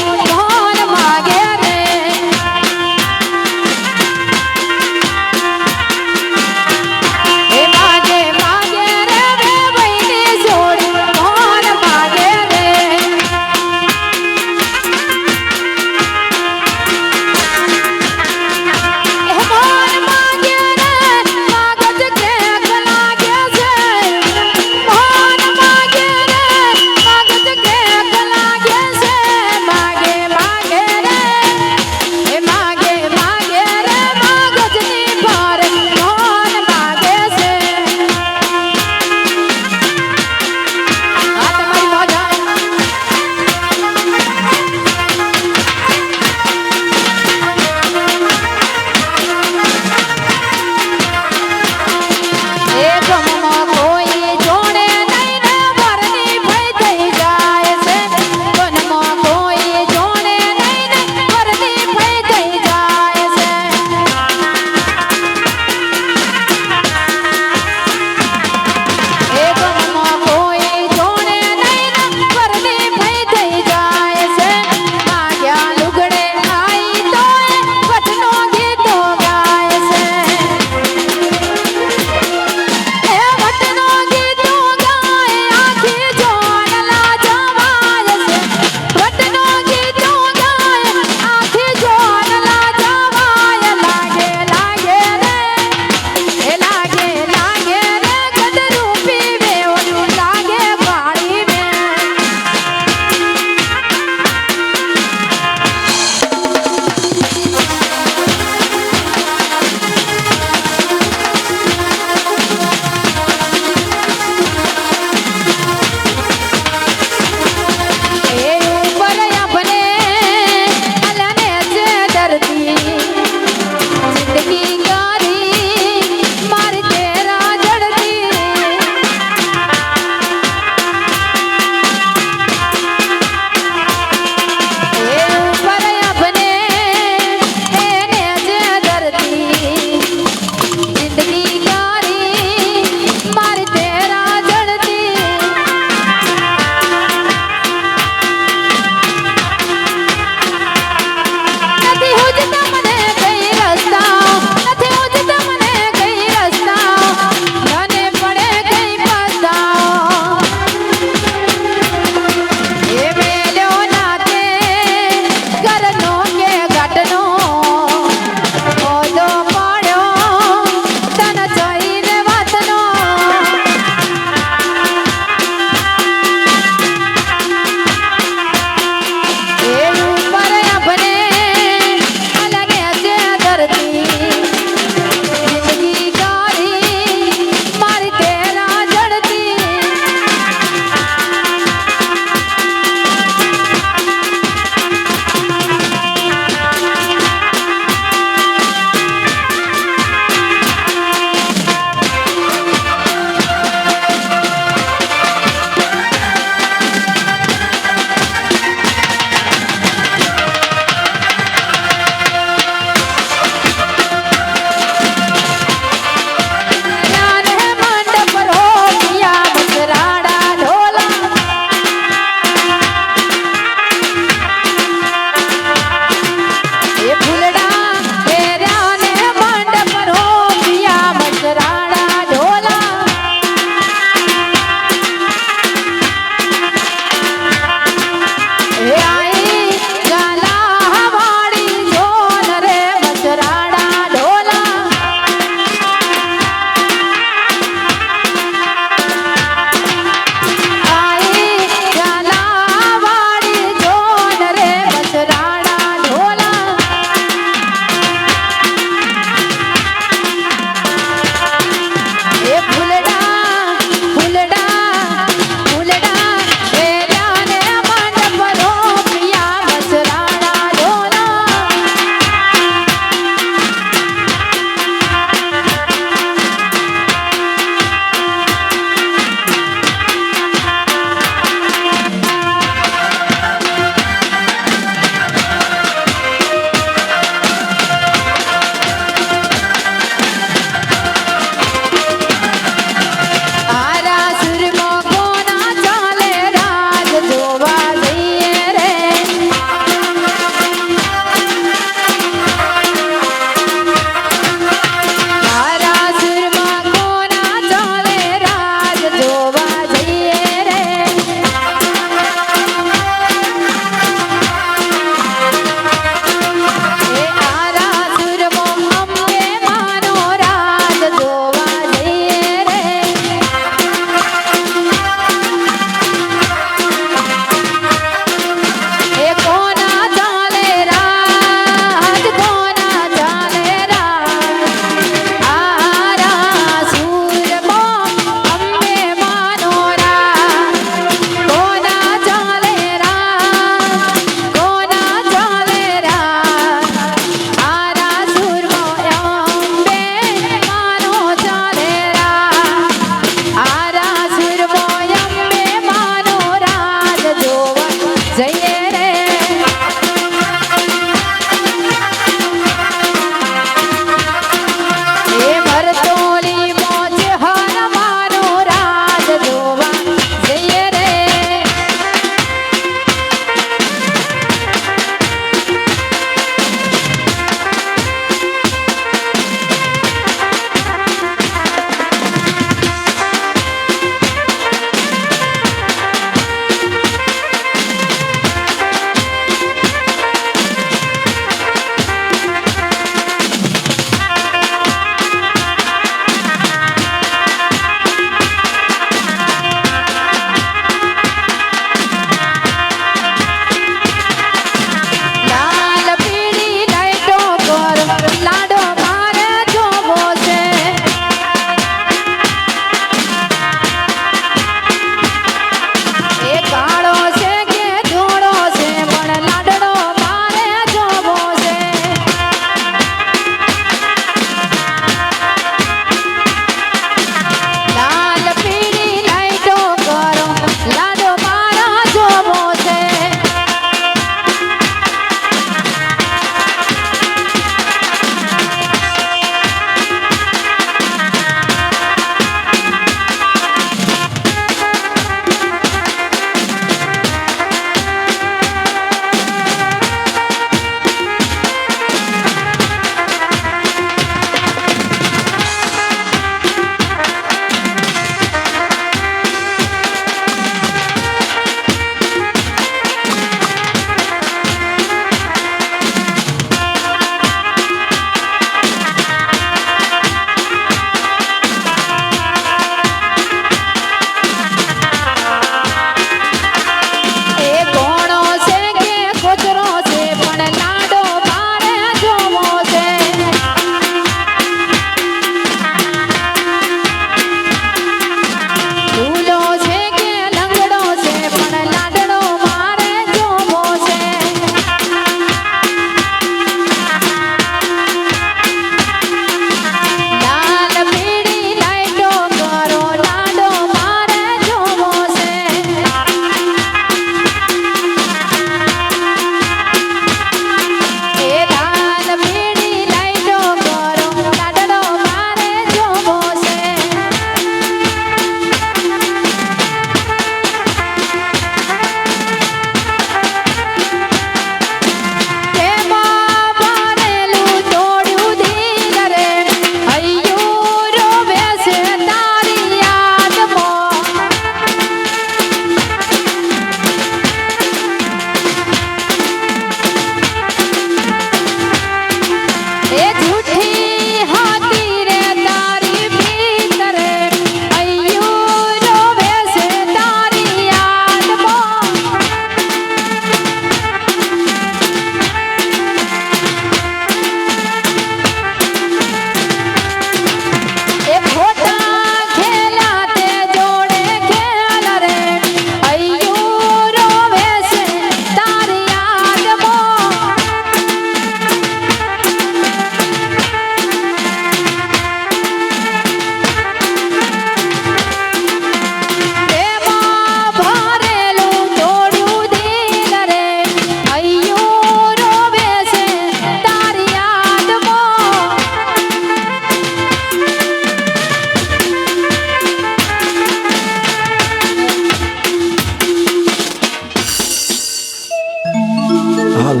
હાલ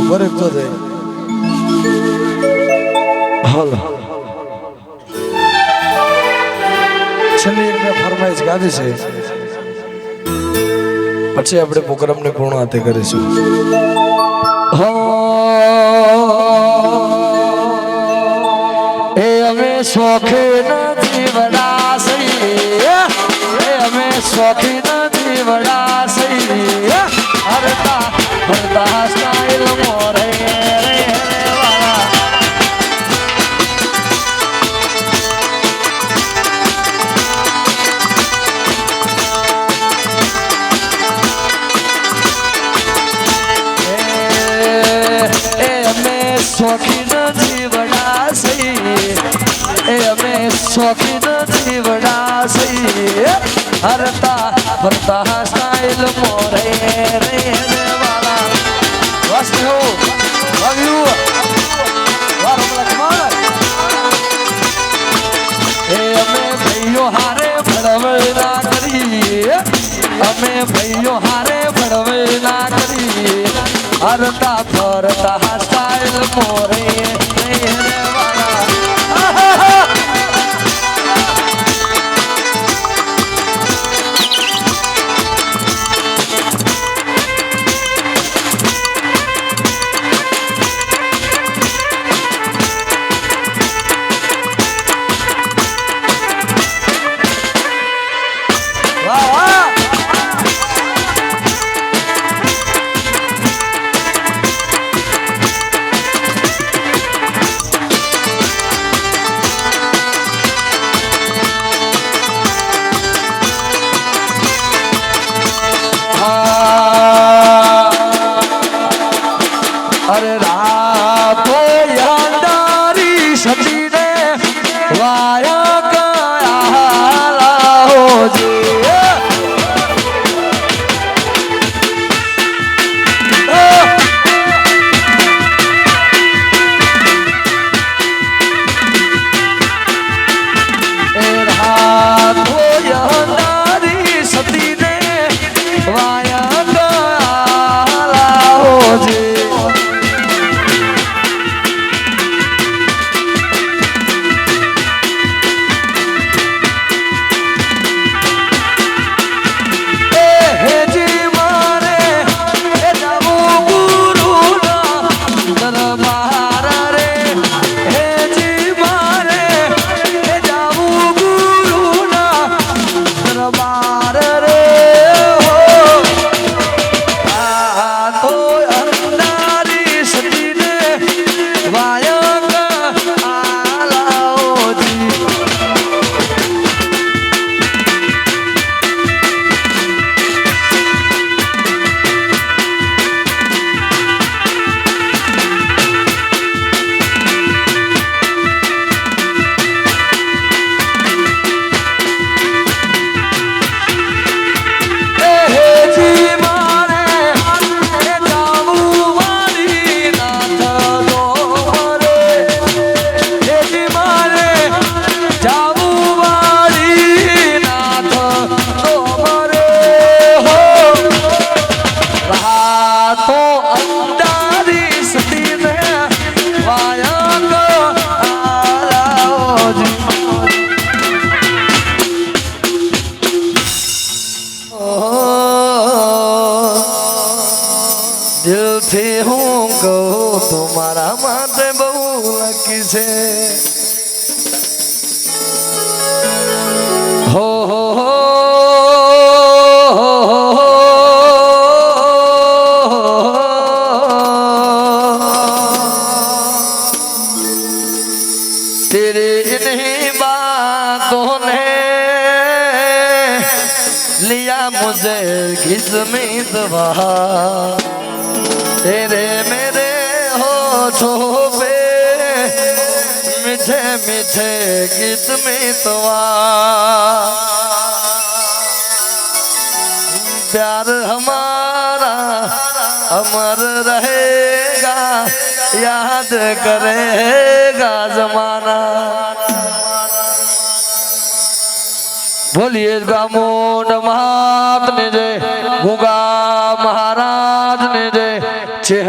ઉપર એક તો દે હાલ છેલ્લી એક મેં ફરમાઈશ ગાધી છે પછી આપણે પ્રોગ્રામને પૂર્ણ હાથે કરીશું એ અમે શોખીન જીવડાસી એ અમે શોખીન જીવડાસી હરતા હરતા સ્ટાઇલ મોરે રે વાળા શોખીન જીવડાસી એ અમે શોખીન જીવડાસી હરતા ફરતા સ્ટાઇલ મોરે રે વાળા વાસ્તુ આવ્યું વારો લખવા એ અમે ભાઈઓ હારે ભરવડા કરી અમે ભાઈઓ હારે ભરવડા કરી હરતા ફરતા સ્ટાઇલ મોરે વાળા અરે રાતો યાદારી સતીને વાયા કયા લાહોજી રાતો યાદારી સતીને વાયા કયા લાહોજી દિલથી હું કહું તમારા માટે બહુ લકી છે હો હો હો तेरे इन्हीं बातों ने लिया मुझे किस्में दवा तेरे मेरे होठों पे मीठे मीठे गीत में तवा प्यार हमारा अमर रहेगा याद करेगा जमाना बोलिए गामोड महात्मा जय गुगा महाराज જય છે